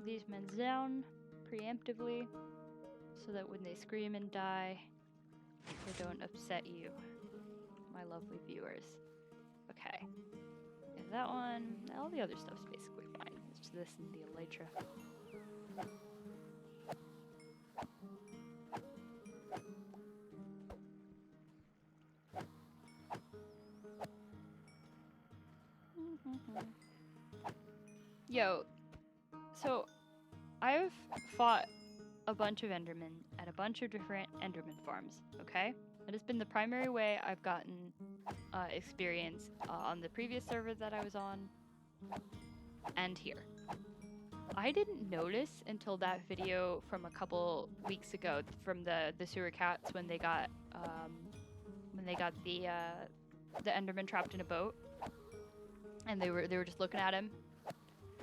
these men down preemptively so that when they scream and die, they don't upset you, my lovely viewers. Okay. Is that one? All the other stuff's basically fine. It's just this and the elytra. Yo, so I've fought a bunch of Endermen at a bunch of different Enderman farms, okay? That has been the primary way I've gotten experience on the previous server that I was on and here. I didn't notice until that video from a couple weeks ago from the sewer cats when they got the Enderman trapped in a boat and they were just looking at him.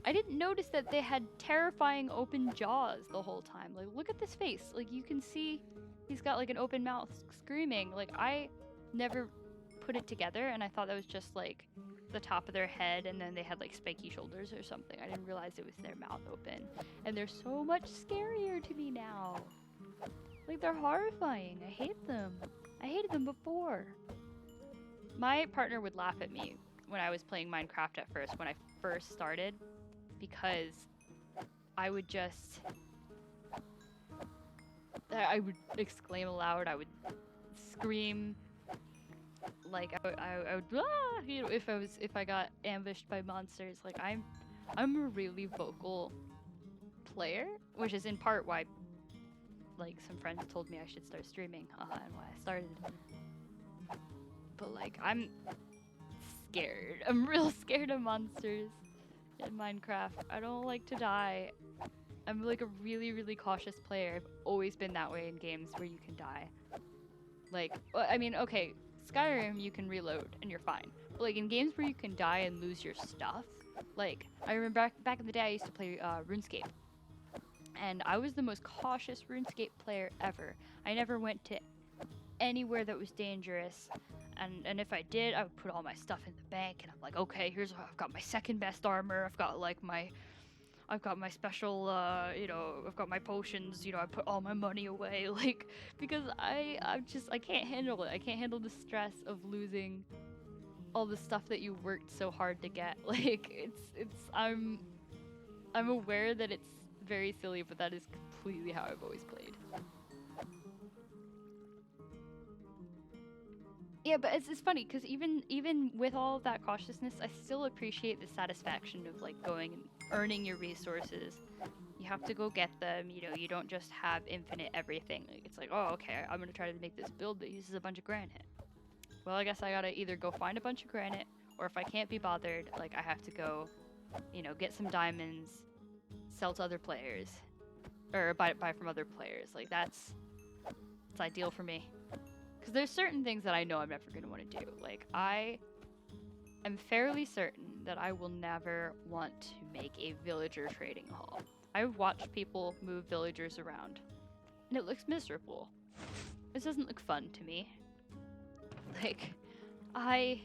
I didn't notice that they had terrifying open jaws the whole time. Like, look at this face. Like, you can see he's got like an open mouth screaming. Like, I never put it together and I thought that was just like the top of their head and then they had like spiky shoulders or something. I didn't realize it was their mouth open. And they're so much scarier to me now. Like, they're horrifying. I hate them. I hated them before. My partner would laugh at me when I was playing Minecraft at first, when I first started, because I would exclaim aloud, I would scream, like I would ah! You know, if I got ambushed by monsters. Like, I'm a really vocal player, which is in part why like some friends told me I should start streaming, and why I started. But like, I'm scared. I'm real scared of monsters in Minecraft. I don't like to die. I'm like a really, really cautious player. I've always been that way in games where you can die. Like, I mean, okay, Skyrim you can reload and you're fine. But like in games where you can die and lose your stuff, like I remember back in the day I used to play RuneScape. And I was the most cautious RuneScape player ever. I never went to anywhere that was dangerous. And if I did, I would put all my stuff in the bank, and I'm like, okay, I've got my second best armor, I've got my special, you know, I've got my potions, you know, I put all my money away, like, because I can't handle it. I can't handle the stress of losing all the stuff that you worked so hard to get. Like, I'm aware that it's very silly, but that is completely how I've always played. Yeah, but it's funny because even with all of that cautiousness, I still appreciate the satisfaction of like going and earning your resources. You have to go get them. You know, you don't just have infinite everything. Like, it's like, oh, okay, I'm gonna try to make this build that uses a bunch of granite. Well, I guess I gotta either go find a bunch of granite, or if I can't be bothered, like I have to go, you know, get some diamonds, sell to other players, or buy from other players. Like it's ideal for me. Because there's certain things that I know I'm never going to want to do. Like, I am fairly certain that I will never want to make a villager trading hall. I've watched people move villagers around, and it looks miserable. This doesn't look fun to me. Like, I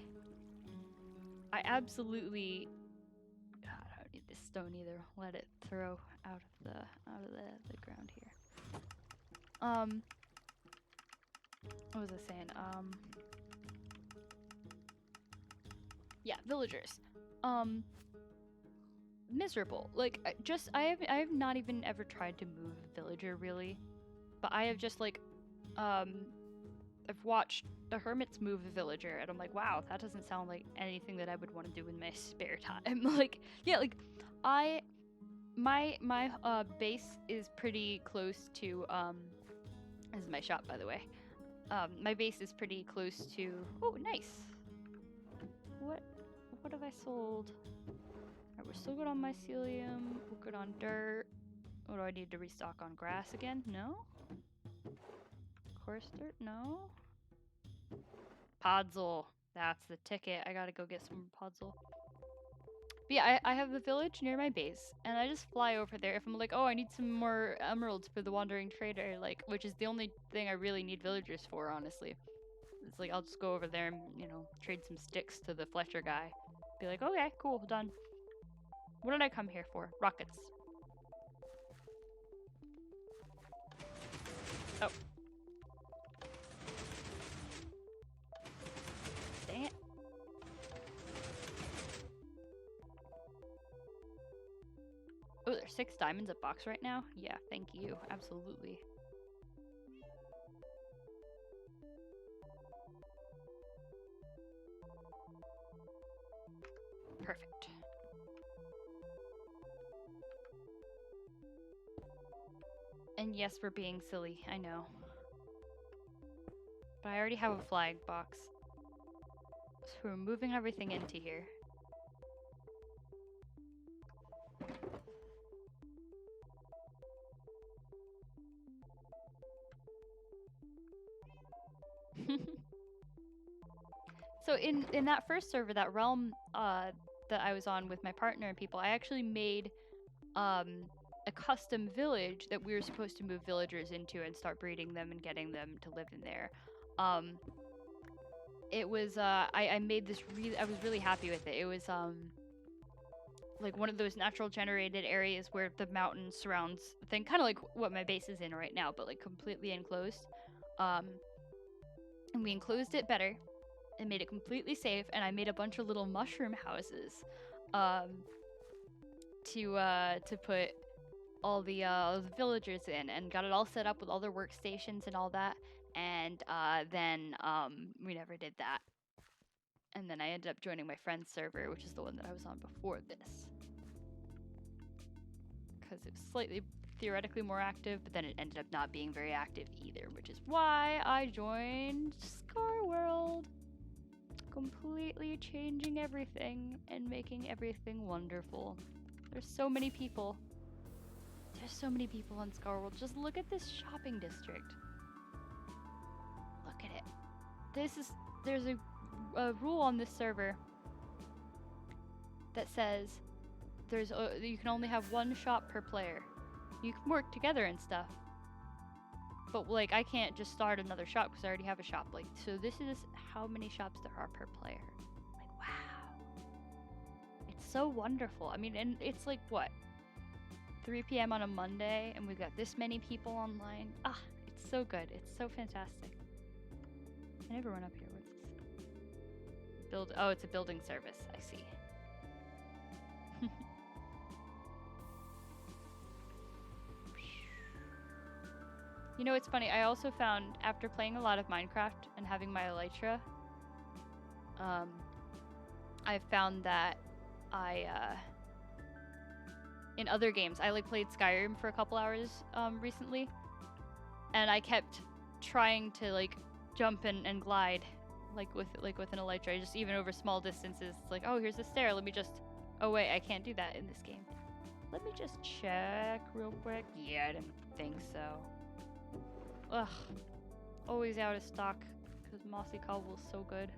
absolutely... I don't need this stone either. Let it throw out of the ground here. What was I saying? Yeah, villagers. Miserable. Like, I have not even ever tried to move a villager really, but I have just like, I've watched the hermits move a villager, and I'm like, wow, that doesn't sound like anything that I would want to do in my spare time. Like, yeah, like, my base is pretty close to this is my shop, by the way. My base is pretty close to... Oh, nice! What have I sold? Alright, we're still good on mycelium. We're good on dirt. What do I need to restock on? Grass again? No? Coarse dirt? No? Podzol. That's the ticket. I gotta go get some podzol. But yeah, I have a village near my base, and I just fly over there if I'm like, oh, I need some more emeralds for the wandering trader, like, which is the only thing I really need villagers for, honestly. It's like, I'll just go over there and, you know, trade some sticks to the Fletcher guy. Be like, okay, cool, done. What did I come here for? Rockets. Oh. Dang it. Oh, there's 6 diamonds a box right now? Yeah, thank you. Absolutely. Perfect. And yes, we're being silly, I know. But I already have a flag box. So we're moving everything into here. So in that first server, that realm that I was on with my partner and people, I actually made a custom village that we were supposed to move villagers into and start breeding them and getting them to live in there. It was I made this I was really happy with it. It was like one of those natural generated areas where the mountain surrounds the thing, kind of like what my base is in right now, but like completely enclosed. And we enclosed it better and made it completely safe, and I made a bunch of little mushroom houses to put all the villagers in, and got it all set up with all their workstations and all that. And then we never did that. And then I ended up joining my friend's server, which is the one that I was on before this. Because it was slightly theoretically more active, but then it ended up not being very active either, which is why I joined ScarWorld. Completely changing everything and making everything wonderful. There's so many people. There's so many people on ScarWorld. Just look at this shopping district. Look at it. There's a rule on this server that says you can only have one shop per player. You can work together and stuff, but like I can't just start another shop because I already have a shop. Like, so this is how many shops there are per player. Like, wow, it's so wonderful. I mean, and it's like what, 3 p.m. on a Monday, and we've got this many people online. Ah, it's so good. It's so fantastic. Can I ever run up here? What's this? Oh, it's a building service. I see. You know, it's funny. I also found, after playing a lot of Minecraft and having my elytra, I've found that in other games, I like played Skyrim for a couple hours recently, and I kept trying to like jump and glide with an elytra, just even over small distances. It's like, oh, here's a stair. Let me just. Oh wait, I can't do that in this game. Let me just check real quick. Yeah, I didn't think so. Ugh, always out of stock because Mossy Cobble's so good.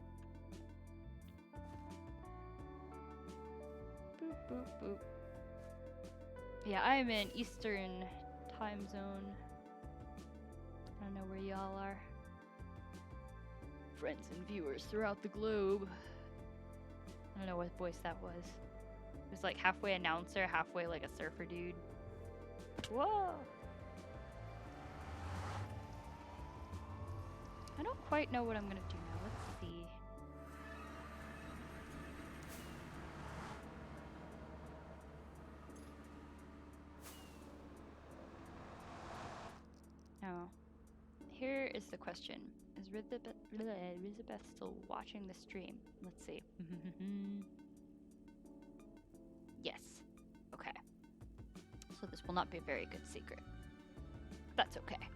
Boop boop boop. Yeah, I'm in Eastern time zone. I don't know where y'all are. Friends and viewers throughout the globe. I don't know what voice that was. It was like halfway announcer, halfway like a surfer dude. Whoa! I don't quite know what I'm gonna do now. Let's see. Now, here is the question. Is Elizabeth still watching the stream? Let's see. Yes. Okay. So this will not be a very good secret. That's okay.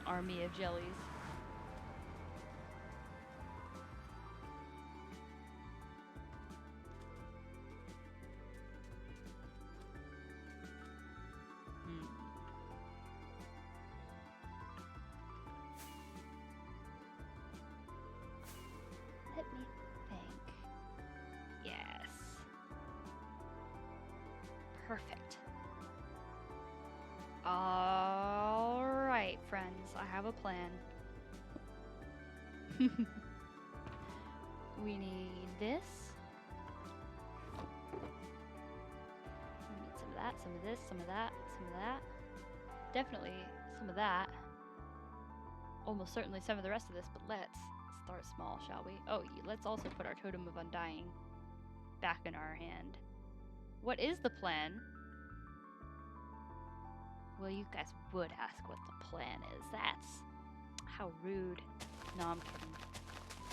Army of jellies. Let me think. Yes. Perfect. All right, friends, I have a plan. We need this. We need some of that, some of this, some of that, some of that. Definitely some of that. Almost certainly some of the rest of this, but let's start small, shall we? Oh, let's also put our Totem of Undying back in our hand. What is the plan? Well, you guys would ask what the plan is. That's how rude. No, I'm kidding.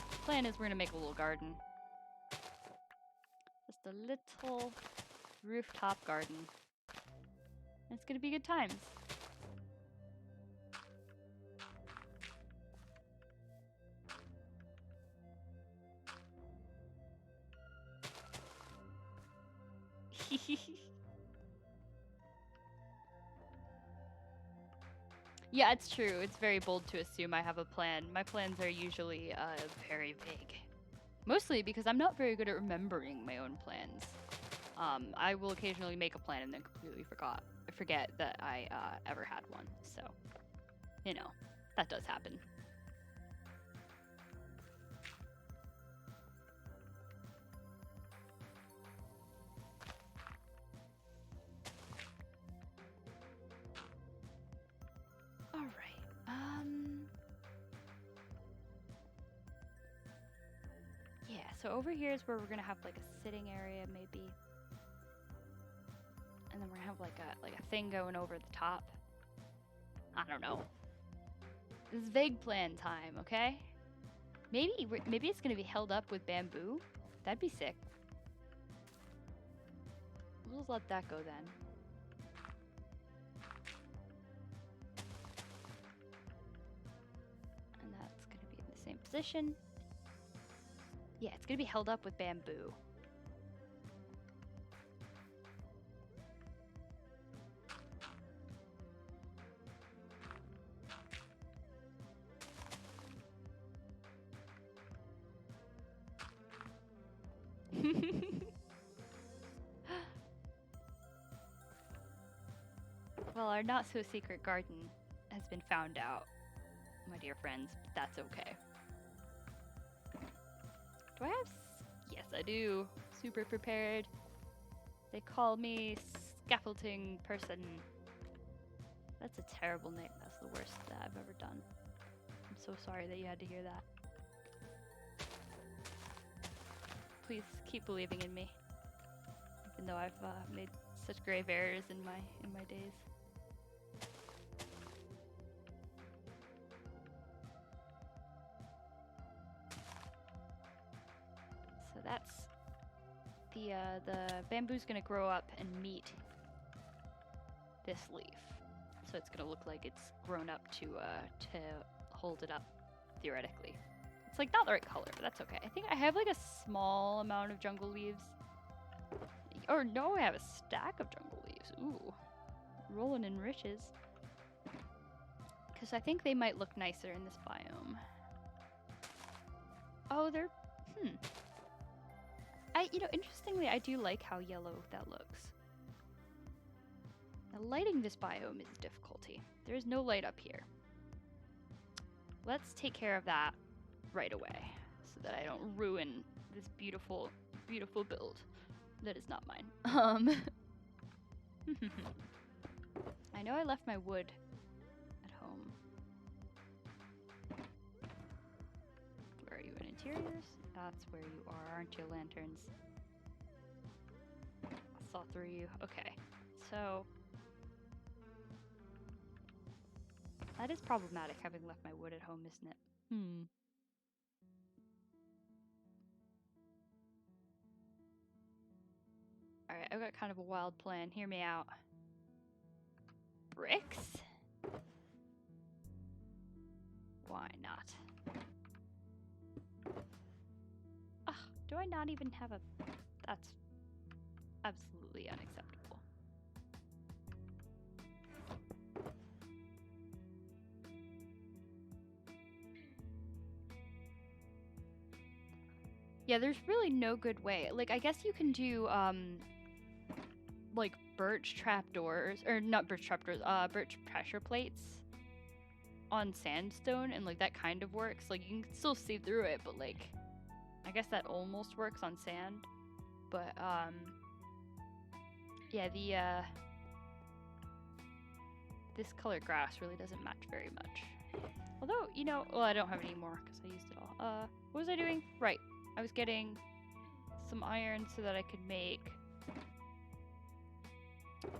The plan is we're gonna make a little garden. Just a little rooftop garden. It's gonna be good times. Yeah, it's true. It's very bold to assume I have a plan. My plans are usually very vague. Mostly because I'm not very good at remembering my own plans. I will occasionally make a plan and then completely forget that I ever had one. So, you know, that does happen. Yeah, so over here is where we're gonna have like a sitting area, maybe, and then we're gonna have like a thing going over the top. I don't know. This is vague plan time, okay? Maybe it's gonna be held up with bamboo. That'd be sick. We'll just let that go then. And that's gonna be in the same position. Yeah, it's gonna be held up with bamboo. Well, our not-so-secret garden has been found out, my dear friends, but that's okay. Do I have... Yes, I do. Super prepared. They call me scaffolding person. That's a terrible name. That's the worst that I've ever done. I'm so sorry that you had to hear that. Please keep believing in me, even though I've made such grave errors in my days. So that's the bamboo's gonna grow up and meet this leaf. So it's gonna look like it's grown up to hold it up, theoretically. It's like not the right color, but that's okay. I think I have like a small amount of jungle leaves. Or no, I have a stack of jungle leaves. Ooh, rolling in riches. Because I think they might look nicer in this biome. Oh, they're, interestingly, I do like how yellow that looks. Now, lighting this biome is a difficulty. There is no light up here. Let's take care of that right away so that I don't ruin this beautiful, beautiful build that is not mine. I know I left my wood at home. Where are you in interiors? That's where you are, aren't you, lanterns? I saw through you. Okay, so that is problematic, having left my wood at home, isn't it? Alright, I've got kind of a wild plan. Hear me out. Bricks? Why not? Ugh, do I not even have a... That's absolutely unacceptable. Yeah, there's really no good way. Like, I guess you can do, like, birch trapdoors, or not birch trapdoors, birch pressure plates on sandstone, and, like, that kind of works. Like, you can still see through it, but, like, I guess that almost works on sand. But, yeah, this color grass really doesn't match very much. Although, well, I don't have any more, because I used it all. What was I doing? Right. I was getting some iron so that I could make...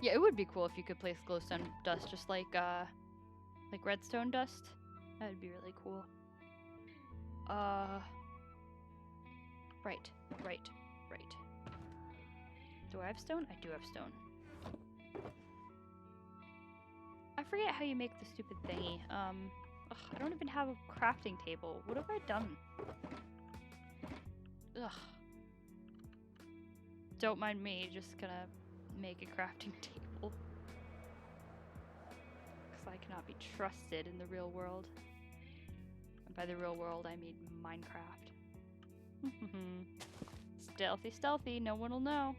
Yeah, it would be cool if you could place glowstone dust just like redstone dust. That would be really cool. Right. Do I have stone? I do have stone. I forget how you make the stupid thingy. I don't even have a crafting table. What have I done? Ugh. Don't mind me, just gonna make a crafting table. Because I cannot be trusted in the real world. And by the real world, I mean Minecraft. Stealthy, stealthy, no one will know.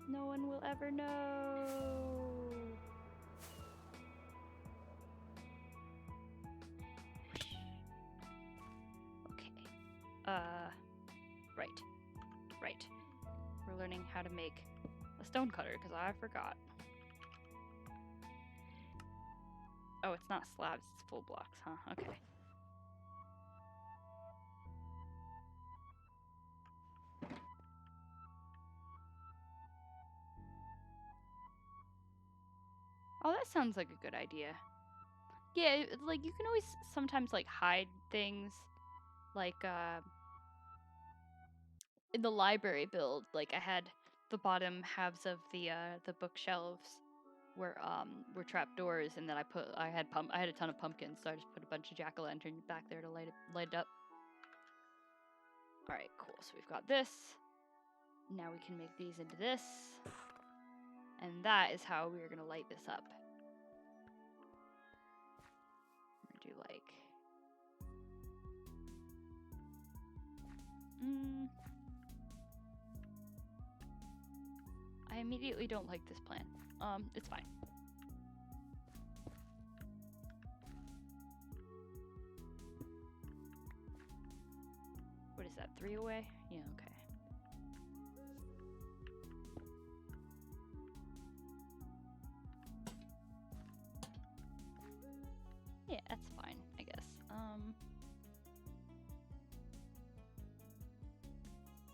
No one will ever know. Right. We're learning how to make a stone cutter, because I forgot. Oh, it's not slabs, it's full blocks, huh? Okay. Oh, that sounds like a good idea. Yeah, like, you can always sometimes, like, hide things. Like, in the library build, like, I had the bottom halves of the bookshelves were trapdoors, and then I had a ton of pumpkins, so I just put a bunch of jack-o'-lanterns back there to light it up. All right, cool. So we've got this. Now we can make these into this, and that is how we are gonna light this up. I'm gonna do like. I immediately don't like this plan. It's fine. What is that, 3 away? Yeah, okay. Yeah, that's fine, I guess.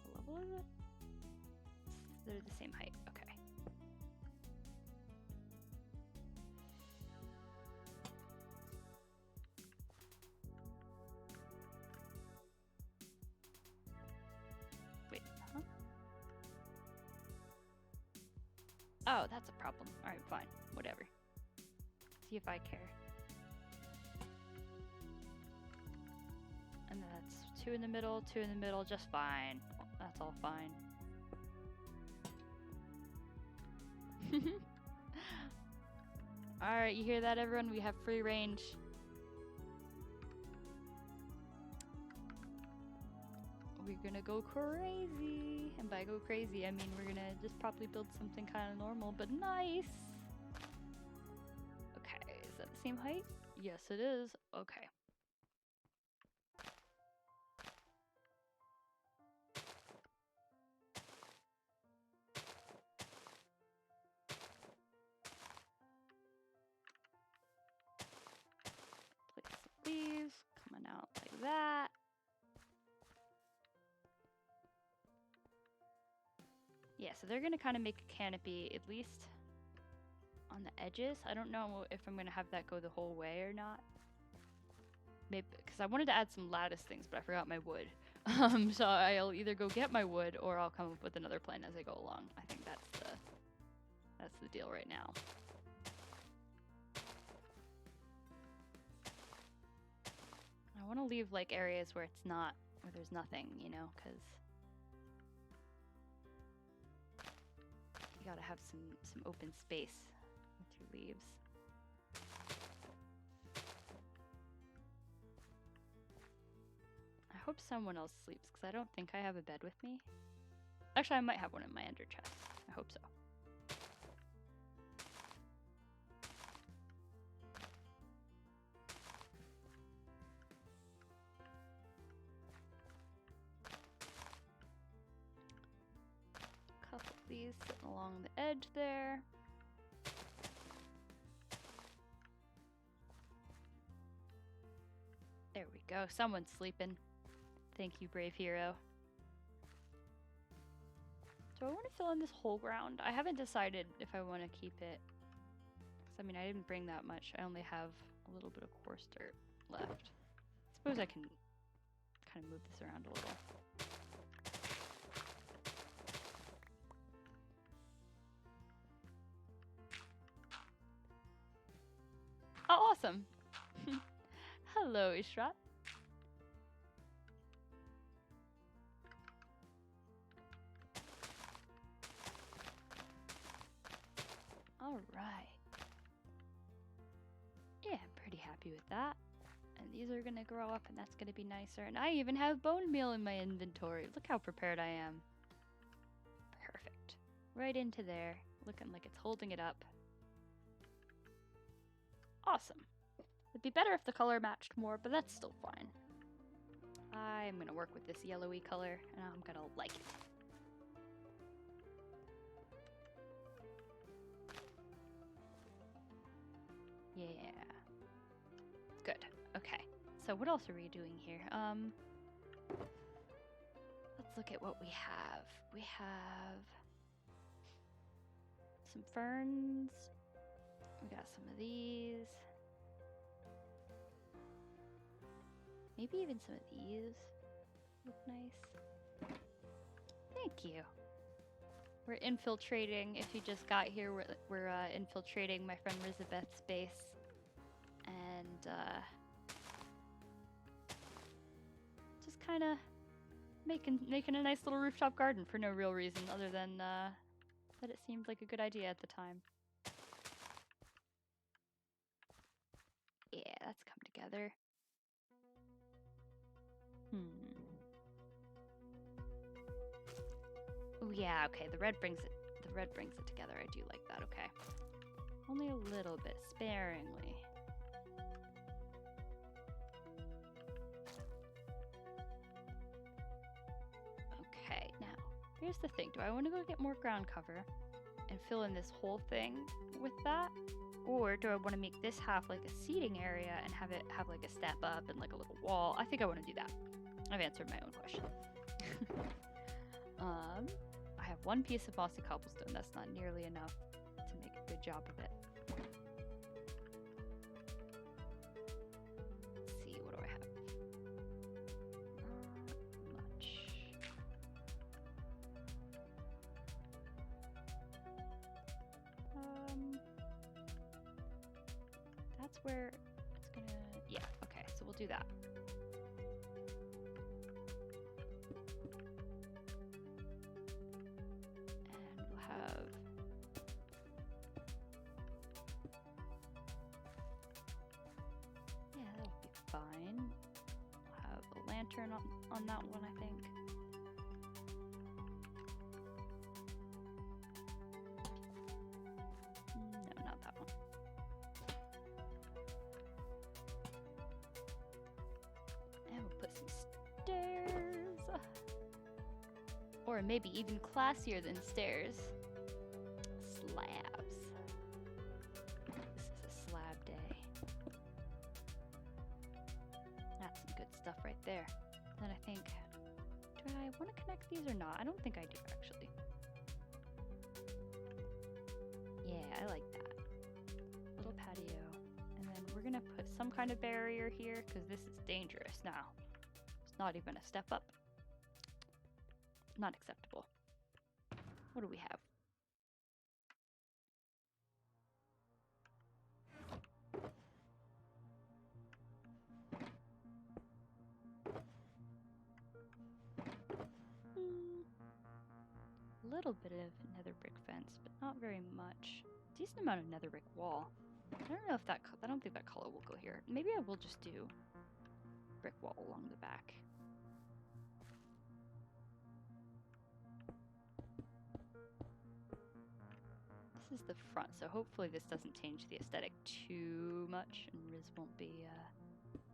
What level is it? They're the same height, okay. Wait, huh? Oh, that's a problem. Alright, fine. Whatever. See if I care. And that's 2 in the middle, 2 in the middle, just fine. That's all fine. Alright, you hear that, everyone? We have free range. We're gonna go crazy. And by go crazy, I mean we're gonna just probably build something kind of normal, but nice. Okay, is that the same height? Yes, it is. Okay. Place these coming out like that. Yeah, so they're gonna kind of make a canopy, at least on the edges. I don't know if I'm gonna have that go the whole way or not. Maybe, because I wanted to add some lattice things, but I forgot my wood. So I'll either go get my wood or I'll come up with another plan as I go along. I think that's the deal right now. I want to leave like areas where there's nothing, you know, because you gotta have some open space with your leaves. I hope someone else sleeps, because I don't think I have a bed with me. Actually, I might have one in my ender chest. I hope so. Couple of these sitting along the edge there. There we go. Someone's sleeping. Thank you, brave hero. Do I want to fill in this whole ground? I haven't decided if I want to keep it. Because, I mean, I didn't bring that much. I only have a little bit of coarse dirt left. I suppose I can kind of move this around a little. Oh, awesome. Hello, Ishrat. All right. Yeah, I'm pretty happy with that. And these are gonna grow up and that's gonna be nicer. And I even have bone meal in my inventory. Look how prepared I am. Perfect. Right into there. Looking like it's holding it up. Awesome. It'd be better if the color matched more, but that's still fine. I'm gonna work with this yellowy color and I'm gonna like it. Yeah. Good. Okay. So what else are we doing here? Let's look at what we have. We have some ferns. We got some of these. Maybe even some of these look nice. Thank you. We're infiltrating. If you just got here, we're infiltrating my friend Elizabeth's base. And just kind of making a nice little rooftop garden for no real reason other than that it seemed like a good idea at the time. Yeah, that's come together. Oh yeah, okay. The red brings it together. I do like that. Okay. Only a little bit, sparingly. Here's the thing. Do I want to go get more ground cover and fill in this whole thing with that? Or do I want to make this half like a seating area and have it have like a step up and like a little wall? I think I want to do that. I've answered my own question. I have one piece of mossy cobblestone. That's not nearly enough to make a good job of it. Let's see, what do I have? Not much. That's where it's gonna, yeah, okay, so we'll do that. And we'll have, yeah, that'll be fine. We'll have a lantern on that one, I think. No, not that one. And we'll put some stairs. Or maybe even classier than stairs. Slabs. This is a slab day. That's some good stuff right there. Then I think, do I want to connect these or not? I don't think I do, actually. Yeah, I like that. Little patio. And then we're gonna put some kind of barrier here, because this is dangerous now. It's not even a step up. Not acceptable. What do we have? A little bit of nether brick fence, but not very much. Decent amount of nether brick wall. I don't know if that, I don't think that color will go here. Maybe I will just do brick wall along the back. This is the front, so hopefully this doesn't change the aesthetic too much and Riz won't be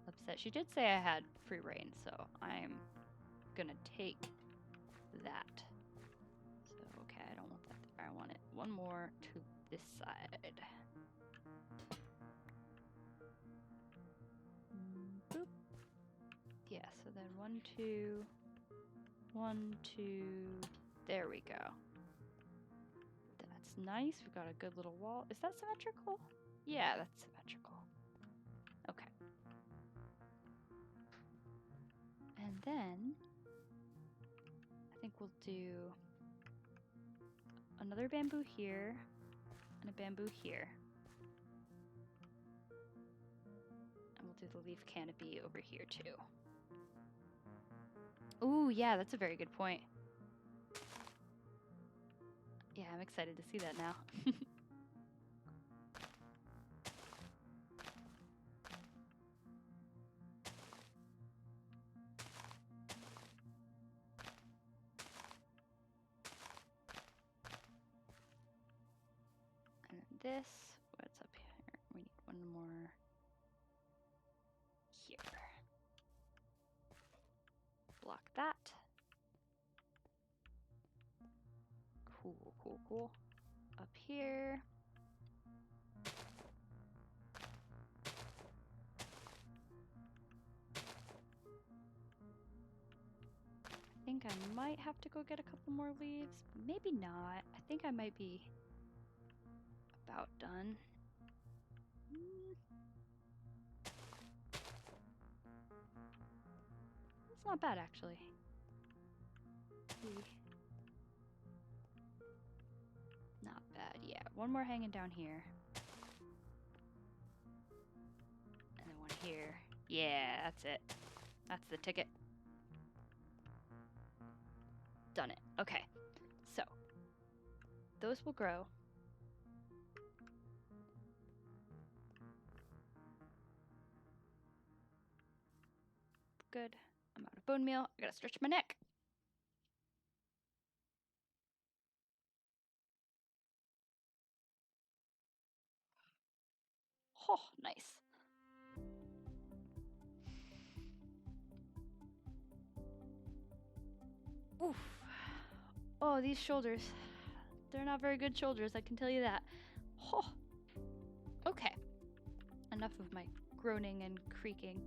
upset. She did say I had free reign, so I'm gonna take that. So, okay, I don't want that there. I want it one more to this side. Boop. Yeah, so then 1, 2, 1, 2, there we go. That's nice. We've got a good little wall. Is that symmetrical? Yeah, that's symmetrical. Okay. And then I think we'll do another bamboo here and a bamboo here. And we'll do the leaf canopy over here too. Ooh, yeah, that's a very good point. Yeah, I'm excited to see that now. And then this, what's up here? We need one more here. Block that. Cool, cool, cool. Up here. I think I might have to go get a couple more leaves. Maybe not. I think I might be about done. It's not bad, actually. Not bad, yeah. One more hanging down here. And then one here. Yeah, that's it. That's the ticket. Done it. Okay. So, those will grow. Good. I'm out of bone meal. I gotta stretch my neck. Oh, nice. Oof. Oh, these shoulders. They're not very good shoulders, I can tell you that. Oh. Okay. Enough of my groaning and creaking.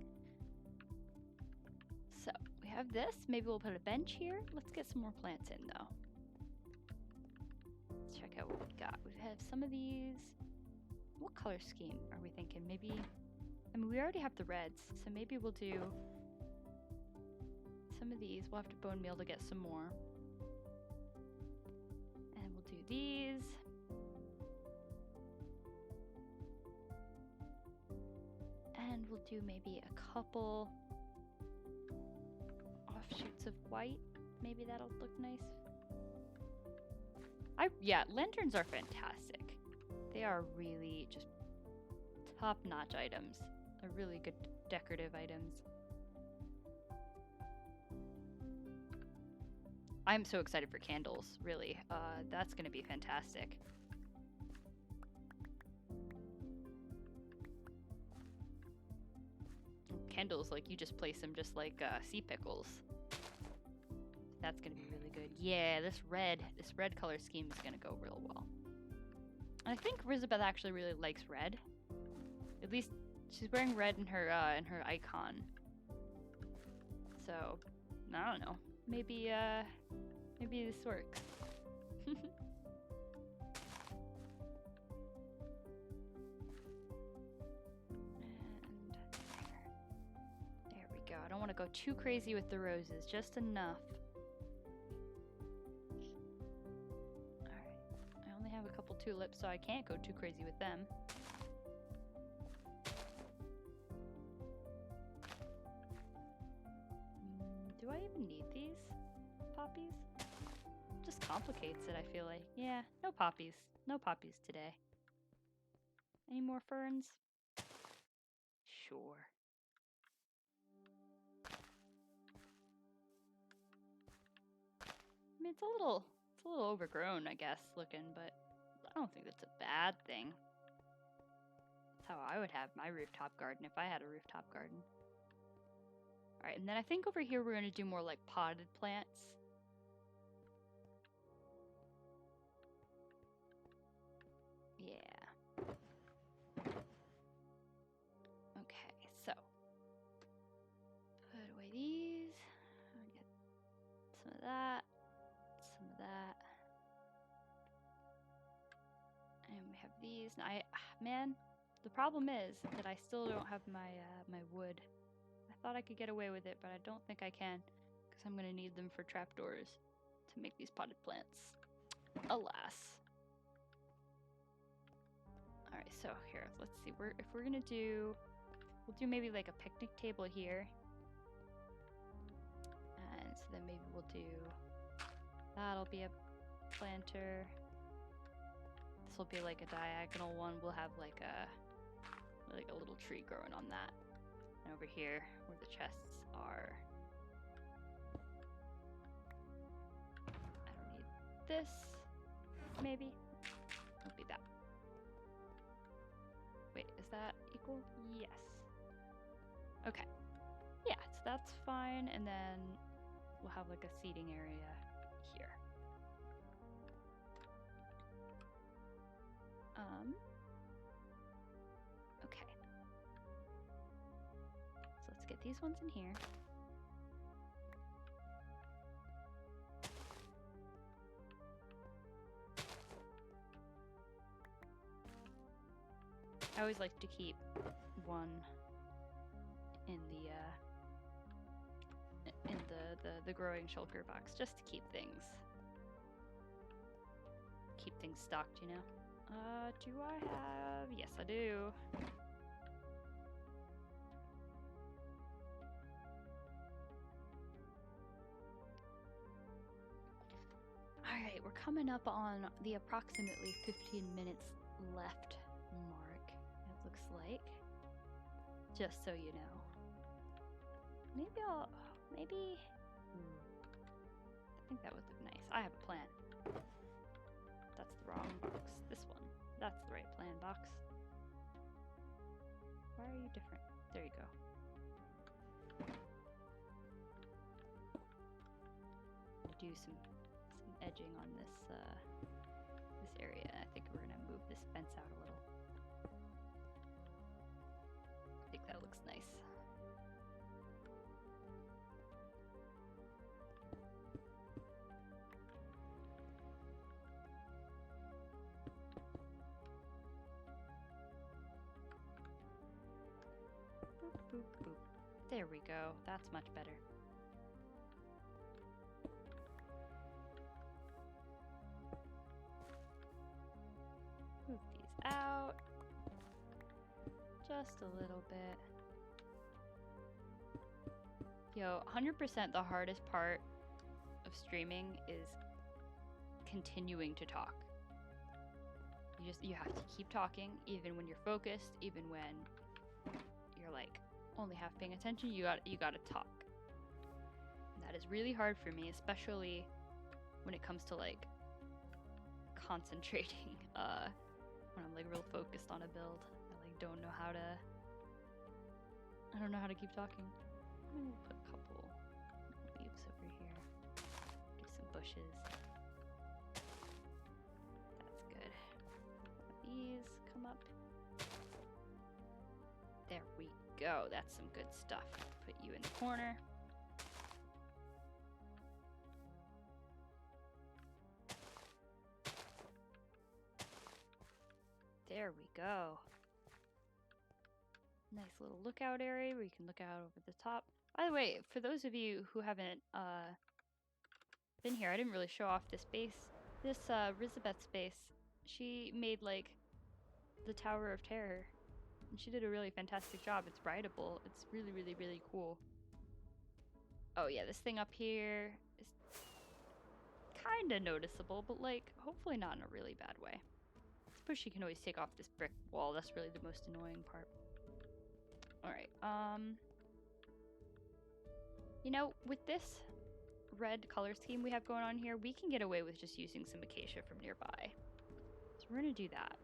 So, we have this. Maybe we'll put a bench here. Let's get some more plants in, though. Let's check out what we got. We have some of these. What color scheme are we thinking? Maybe, I mean, we already have the reds, so maybe we'll do some of these. We'll have to bone meal to get some more. And we'll do these. And we'll do maybe a couple offshoots of white. Maybe that'll look nice. Yeah, lanterns are fantastic. They are really just top-notch items. They're really good decorative items. I'm so excited for candles, really. That's gonna be fantastic. Candles, like, you just place them just like sea pickles. That's gonna be really good. Yeah, this red color scheme is gonna go real well. And I think Elizabeth actually really likes red. At least she's wearing red in her icon. So, I don't know. Maybe this works. There we go. I don't want to go too crazy with the roses, just enough. Alright. I only have a couple tulips, so I can't go too crazy with them. Do I even need these poppies? Just complicates it, I feel like. Yeah, no poppies. No poppies today. Any more ferns? Sure. I mean, it's a little overgrown, I guess, looking, but I don't think that's a bad thing. That's how I would have my rooftop garden if I had a rooftop garden. Alright, and then I think over here we're going to do more like potted plants. Yeah. Okay, so. Put away these. Get some of that. Some of that. And we have these. Now man, the problem is that I still don't have my my wood. I thought I could get away with it, but I don't think I can, because I'm gonna need them for trapdoors to make these potted plants. Alas. All right, so here, let's see. If we're gonna do, we'll do maybe like a picnic table here, and so then maybe we'll do. That'll be a planter. This will be like a diagonal one. We'll have like a little tree growing on that. And over here, where the chests are, I don't need this. Maybe it'll be that. Wait, is that equal? Yes. Okay. Yeah, so that's fine. And then we'll have like a seating area here. Okay. So let's get these ones in here. I always like to keep one in the growing shulker box, just to keep things stocked, you know. Do I have? Yes, I do. Alright, we're coming up on the approximately 15 minutes left mark, it looks like. Just so you know. Maybe... I think that would look nice. I have a plan. That's the wrong box. This one. That's the right plan box. Why are you different? There you go. Do some edging on this this area. I think we're gonna move this fence out a little. I think that looks nice. Boop, boop, boop. There we go. That's much better. Move these out. Just a little bit. Yo, 100% the hardest part of streaming is continuing to talk. You have to keep talking, even when you're focused, even when you're like only half paying attention. You gotta talk. And that is really hard for me, especially when it comes to like concentrating. When I'm like real focused on a build, I like don't know how to. I don't know how to keep talking. I'm gonna put a couple leaves over here. Give some bushes. That's good. These come up. There we go. That's some good stuff. Put you in the corner. There we go. Nice little lookout area where you can look out over the top. By the way, for those of you who haven't been here, I didn't really show off this base. This Rizabeth space, she made like the Tower of Terror. And she did a really fantastic job. It's rideable. It's really, really, really cool. Oh yeah, this thing up here is kind of noticeable, but like hopefully not in a really bad way. I suppose she can always take off this brick wall. That's really the most annoying part. Alright, you know, with this red color scheme we have going on here, we can get away with just using some acacia from nearby. So we're gonna do that.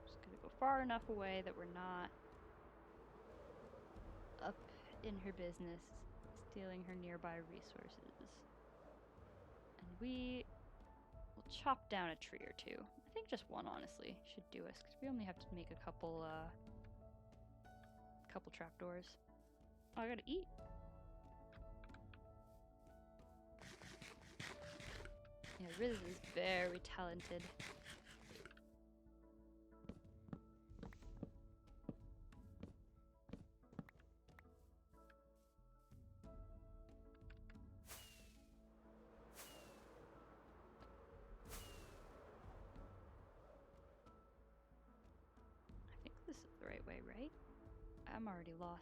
Just gonna go far enough away that we're not up in her business, stealing her nearby resources. And we will chop down a tree or two. I think just one, honestly, should do us, because we only have to make a couple trapdoors. Oh, I gotta eat. Yeah, Riz is very talented. I think this is the right way, right? I'm already lost.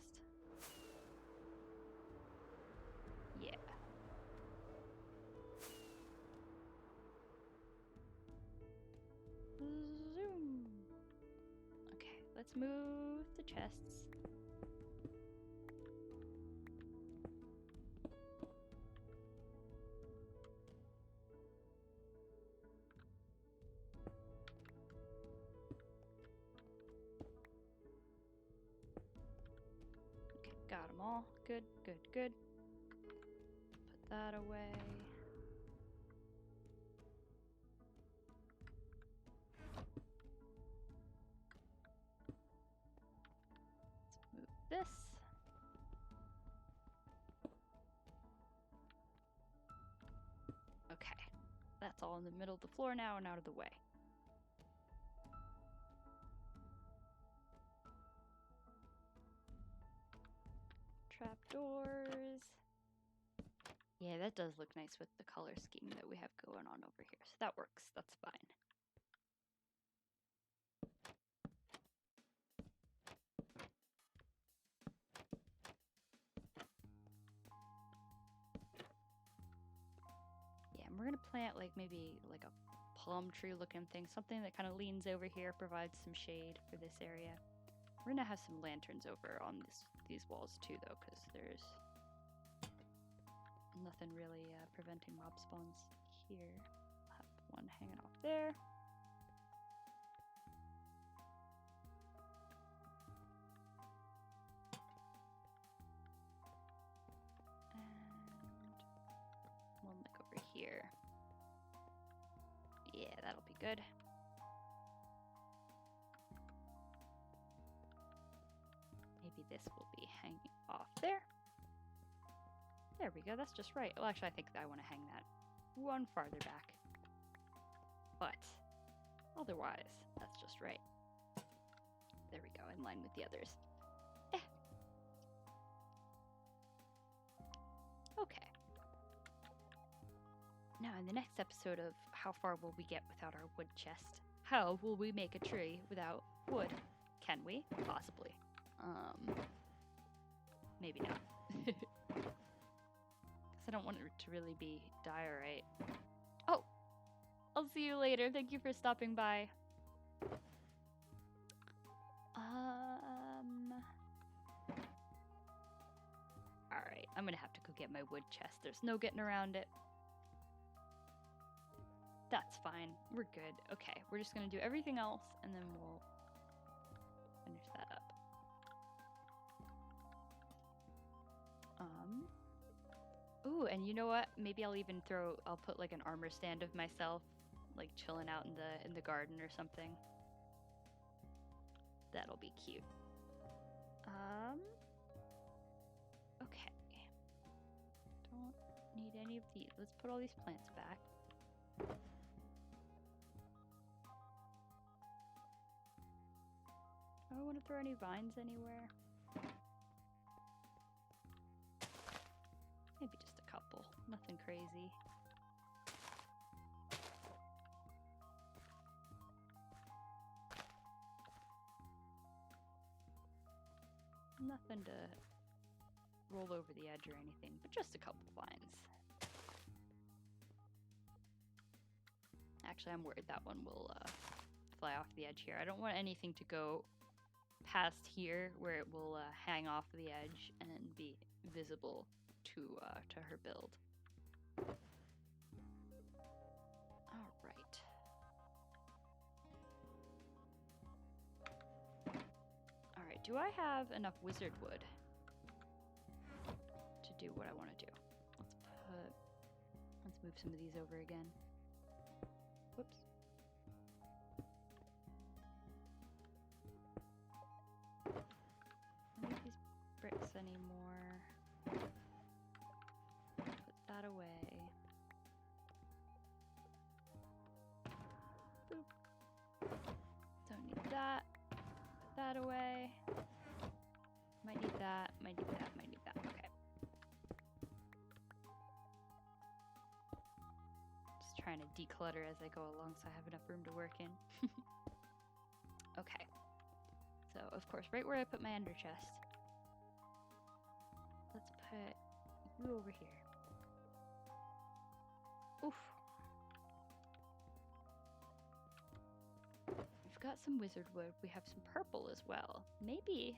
Yeah. Zoom. Okay, let's move the chests. Okay, got them all. Good, good, good. Put that away. This. Okay, that's all in the middle of the floor now and out of the way. Trapdoors. Yeah, that does look nice with the color scheme that we have going on over here. So that works, that's fine. We're gonna plant like maybe like a palm tree looking thing, something that kind of leans over here, provides some shade for this area. We're gonna have some lanterns over on these walls too, though, because there's nothing really preventing mob spawns here. I'll have one hanging off there. good. Maybe this will be hanging off there. There we go, that's just right. Well, actually, I think I want to hang that one farther back. But otherwise, that's just right. There we go, in line with the others. Okay. Now, in the next episode of How Far Will We Get Without Our Wood Chest? How will we make a tree without wood? Can we? Possibly. Maybe not. Because I don't want it to really be diorite. Oh! I'll see you later. Thank you for stopping by. Alright, I'm gonna have to go get my wood chest. There's no getting around it. That's fine. We're good. Okay, we're just gonna do everything else and then we'll finish that up. Ooh, and you know what? Maybe I'll put like an armor stand of myself, like chilling out in the garden or something. That'll be cute. Okay. Don't need any of these. Let's put all these plants back. Do I want to throw any vines anywhere? Maybe just a couple. Nothing crazy. Nothing to roll over the edge or anything, but just a couple vines. Actually, I'm worried that one will fly off the edge here. I don't want anything to go past here where it will hang off the edge and be visible to her build. All right. All right, do I have enough wizard wood to do what I want to do? Let's move some of these over again. Whoops. I don't need these bricks anymore. Put that away. Boop. Don't need that. Put that away. Might need that, might need that, might need that. Okay. Just trying to declutter as I go along so I have enough room to work in. Okay. So, of course, right where I put my ender chest, let's put you over here. Oof. We've got some wizard wood. We have some purple as well. Maybe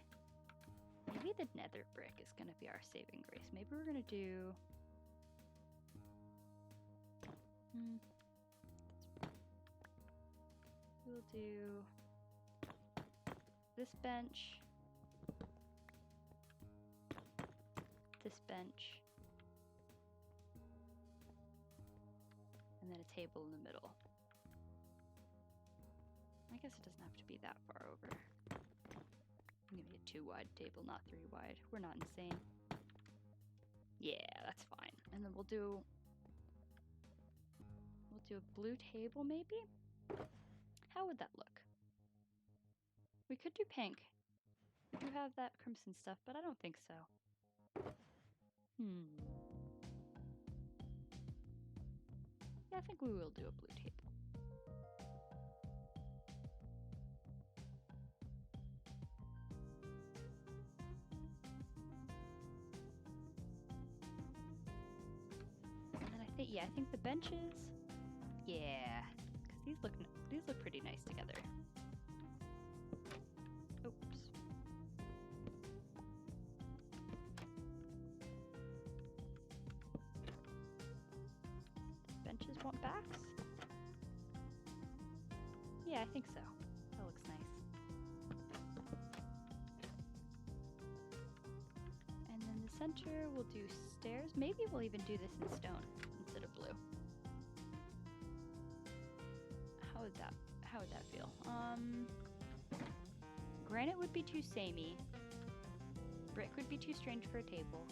the nether brick is going to be our saving grace. Maybe we're going to do... We'll do this bench, this bench, and then a table in the middle. I guess it doesn't have to be that far over. I'm gonna get a 2-wide table, not 3-wide. We're not insane. Yeah, that's fine. And then we'll do a blue table, maybe? How would that look? We could do pink. We do have that crimson stuff, but I don't think so. Yeah, I think we will do a blue table. Yeah, I think the benches. Yeah, because these look pretty nice together. Oops. Benches want backs? Yeah, I think so. That looks nice. And then the center, we'll do stairs. Maybe we'll even do this in stone instead of blue. How would how would that feel? Granite would be too samey. Brick would be too strange for a table.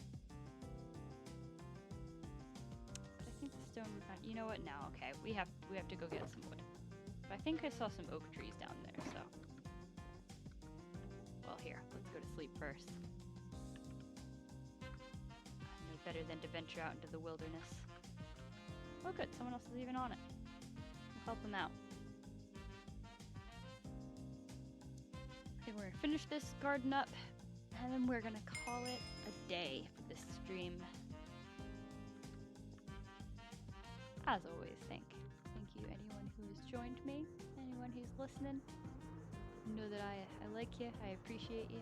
But I think the stone would not. You know what? Now, okay, we have to go get some wood. But I think I saw some oak trees down there. So, well, here, let's go to sleep first. No better than to venture out into the wilderness. Oh, good, someone else is even on it. We'll help them out. Okay, we're gonna finish this garden up, and then we're gonna call it a day for this stream. As always, thank you anyone who has joined me, anyone who's listening. Know that I like you, I appreciate you.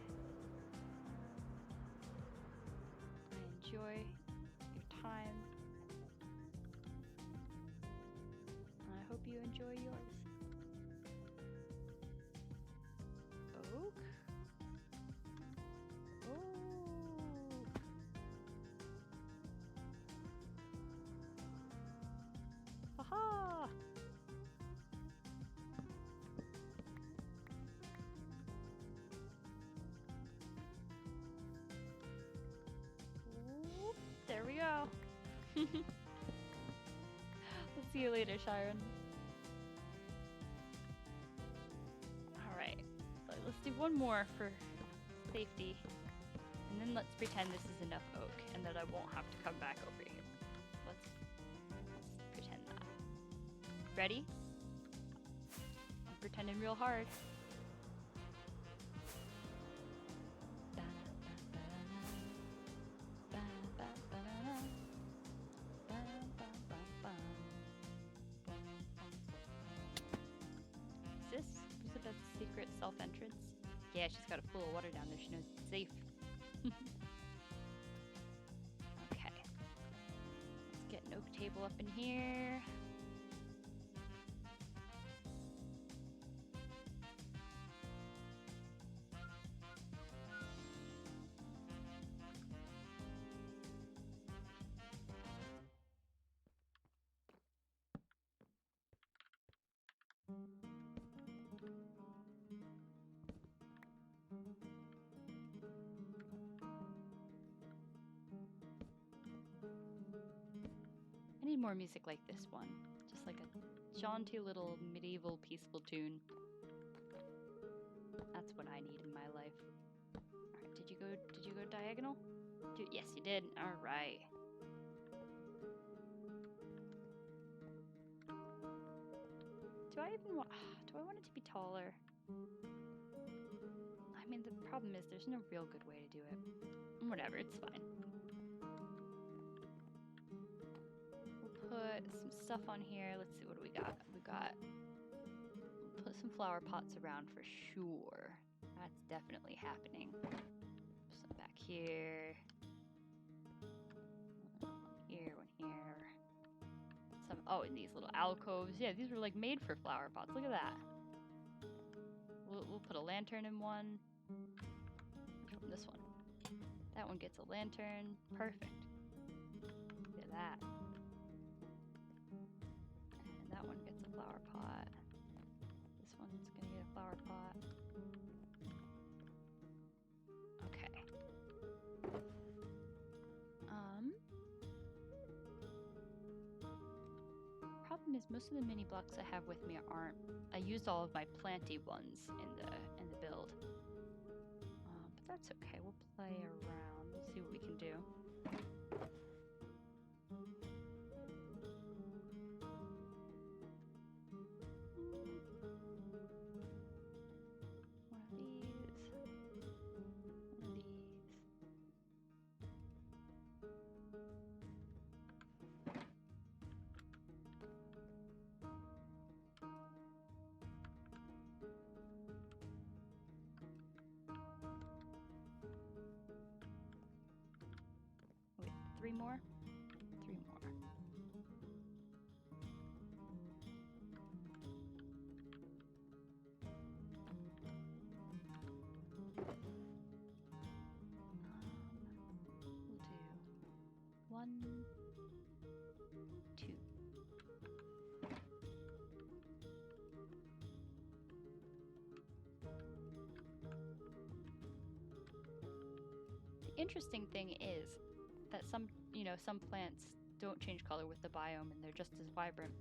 I enjoy your time. And I hope you enjoy yours. Oak? Haha! Whoop, there we go. We'll see you later, Sharon. Alright, let's do one more for safety. And then let's pretend this is enough oak and that I won't have to come back over here. Let's pretend that. Ready? I'm pretending real hard. Is this the secret self-entrance? Yeah, she's got a pool of water down there. She knows it's safe. Okay. Let's get an oak table up in here. I need more music like this one. Just like a jaunty little medieval peaceful tune. That's what I need in my life. Alright, did you go diagonal? Yes, you did. Alright. Do I want it to be taller? I mean, the problem is there's no real good way to do it. Whatever, it's fine. Put some stuff on here. Let's see, what do we got? We'll put some flower pots around for sure. That's definitely happening. Some back here. One here, one here. Some, oh, and these little alcoves. Yeah, these were like made for flower pots. Look at that. We'll put a lantern in one. This one. That one gets a lantern. Perfect. Look at that. And that one gets a flower pot. This one's gonna get a flower pot. Okay. Problem is most of the mini blocks I have with me aren't. I used all of my planty ones in the build. But that's okay. We'll play around. We'll see what we can do. Three more? Three more. We'll do 1, 2. interesting thing is that some plants don't change color with the biome and they're just as vibrant,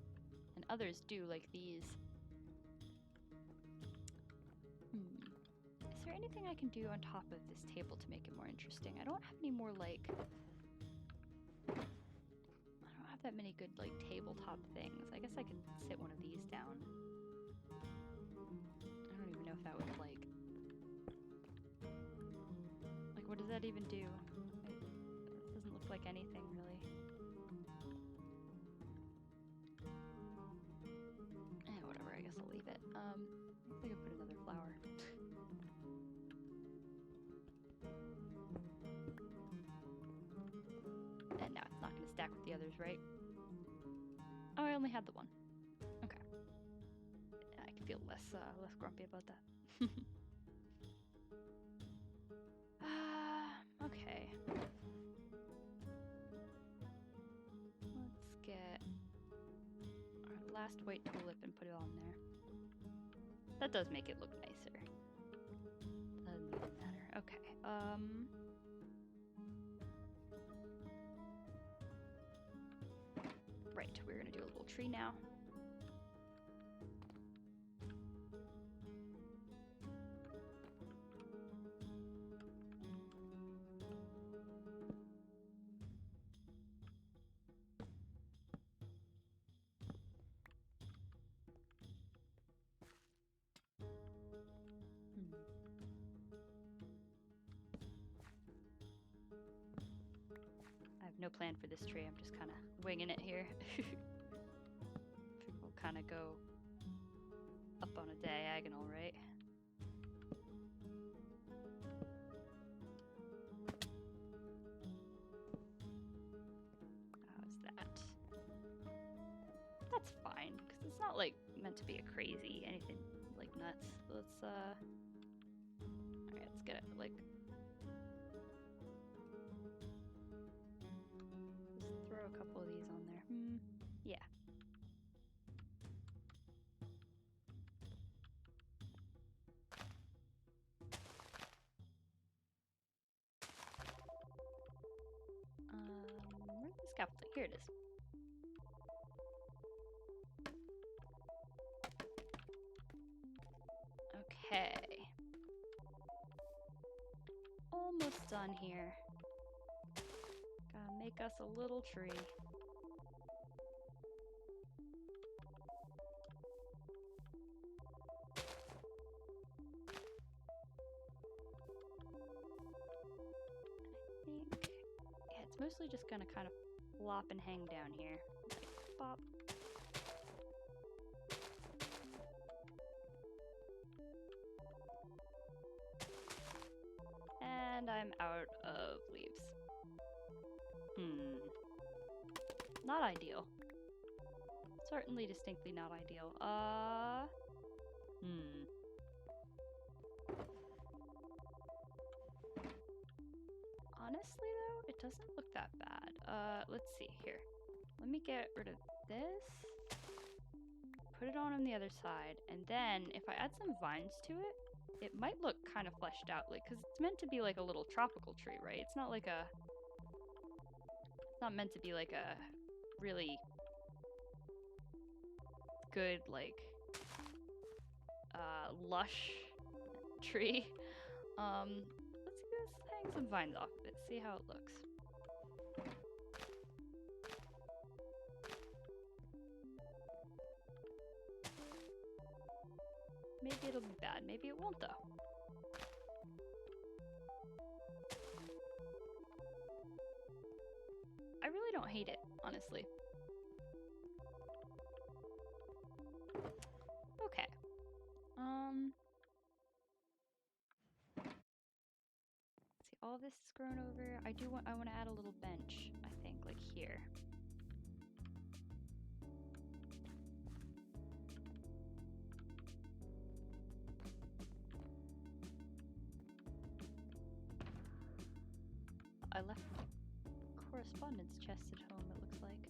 and others do, like these. Is there anything I can do on top of this table to make it more interesting? I don't have any more, like... I don't have that many good, like, tabletop things. I guess I can sit one of these down. I don't even know if that would, like, what does that even do? It doesn't look like anything, really. Whatever, I guess I'll leave it. I think I put another flower. And now it's not going to stack with the others, right? Oh, I only had the one. Okay. I can feel less grumpy about that. Okay. Let's get our last white tulip and put it on there. That does make it look nicer. Doesn't even matter. Okay. Right, we're gonna do a little tree now. I have no plan for this tree. I'm just kind of winging it here. We'll kind of go up on a diagonal, right? How's that? That's fine, because it's not like meant to be a crazy anything like nuts. Let's alright, let's get it like just throw a couple of these on there. Yeah. Where's the scaffolding? Here it is. Okay. Almost done here. Gotta make us a little tree. I think, yeah, it's mostly just gonna kind of flop and hang down here. Like, bop. And I'm out of leaves. Not ideal. Certainly distinctly not ideal. Honestly though, it doesn't look that bad. Let's see here. Let me get rid of this. Put it on the other side, and then if I add some vines to it, it might look kind of fleshed out, like, because it's meant to be like a little tropical tree, right? It's not like a... It's not meant to be like a really good, like, lush tree. Let's hang some vines off of it, see how it looks. Maybe it'll be bad, maybe it won't though. I really don't hate it, honestly. Okay. See, all this is grown over. I want to add a little bench, I think, like here. I left correspondence chest at home, it looks like.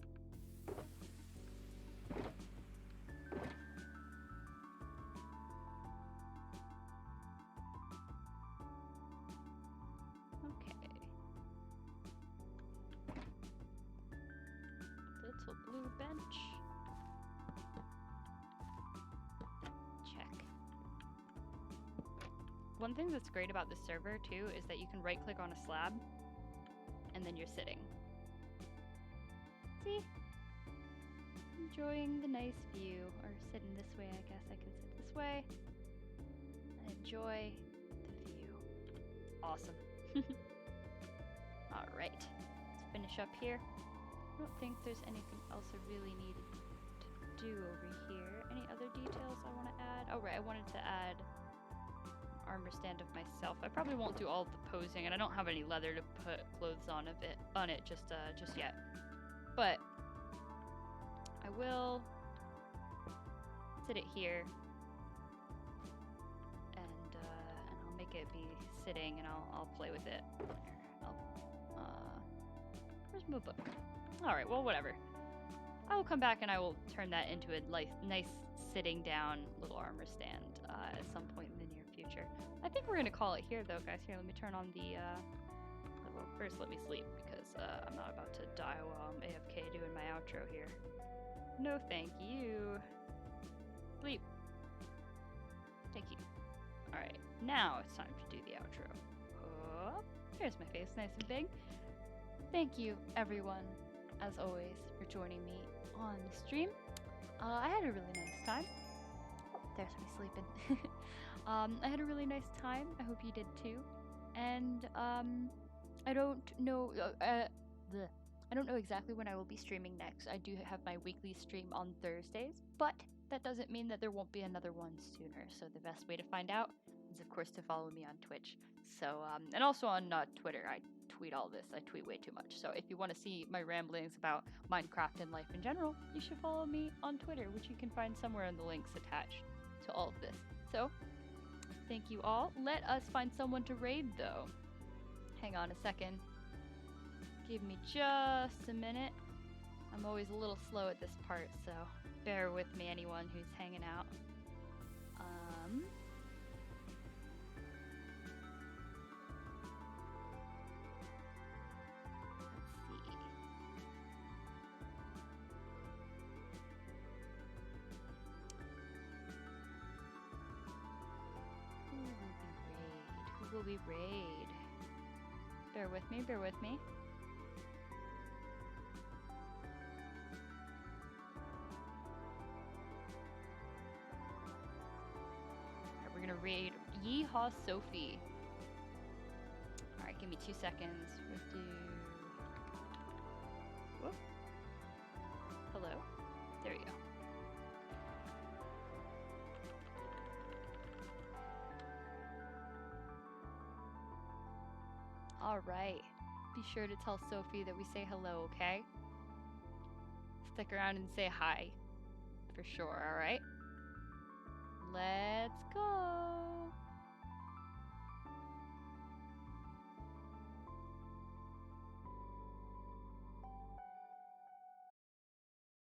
Okay. blue bench. Check. One thing that's great about this server too is that you can right click on a slab and then you're sitting. See? Enjoying the nice view, or sitting this way, I guess I can sit this way and enjoy the view. Awesome. Alright, let's finish up here. I don't think there's anything else I really need to do over here. Any other details I want to add? Oh right, I wanted to add armor stand of myself. I probably won't do all of the posing, and I don't have any leather to put clothes on it just yet. But I will sit it here, and I'll make it be sitting, and I'll play with it. Where's my book? All right, well, whatever. I will come back and I will turn that into a nice sitting down little armor stand at some point in the near future. I think we're gonna call it here, though, guys. Here, let me turn on the. Well, first, let me sleep because I'm not about to die while I'm AFK doing my outro here. No, thank you. Sleep. Thank you. All right, now it's time to do the outro. Oh, here's my face, nice and big. Thank you, everyone, as always, for joining me on the stream. I had a really nice time. There's me sleeping. I had a really nice time. I hope you did too. And I don't know. I don't know exactly when I will be streaming next. I do have my weekly stream on Thursdays, but that doesn't mean that there won't be another one sooner. So the best way to find out is, of course, to follow me on Twitch. So and also on Twitter. I tweet all this. I tweet way too much. So if you want to see my ramblings about Minecraft and life in general, you should follow me on Twitter, which you can find somewhere in the links attached to all of this. So thank you all. Let us find someone to raid, though. Hang on a second. Give me just a minute. I'm always a little slow at this part, so bear with me, anyone who's hanging out. Let's see. Who will we raid? Bear with me, bear with me. We're gonna raid Yeehaw Sophie. Alright, give me 2 seconds. We'll do... Whoop. Hello? There you go. Alright. Be sure to tell Sophie that we say hello, okay? Stick around and say hi. For sure, alright? Let's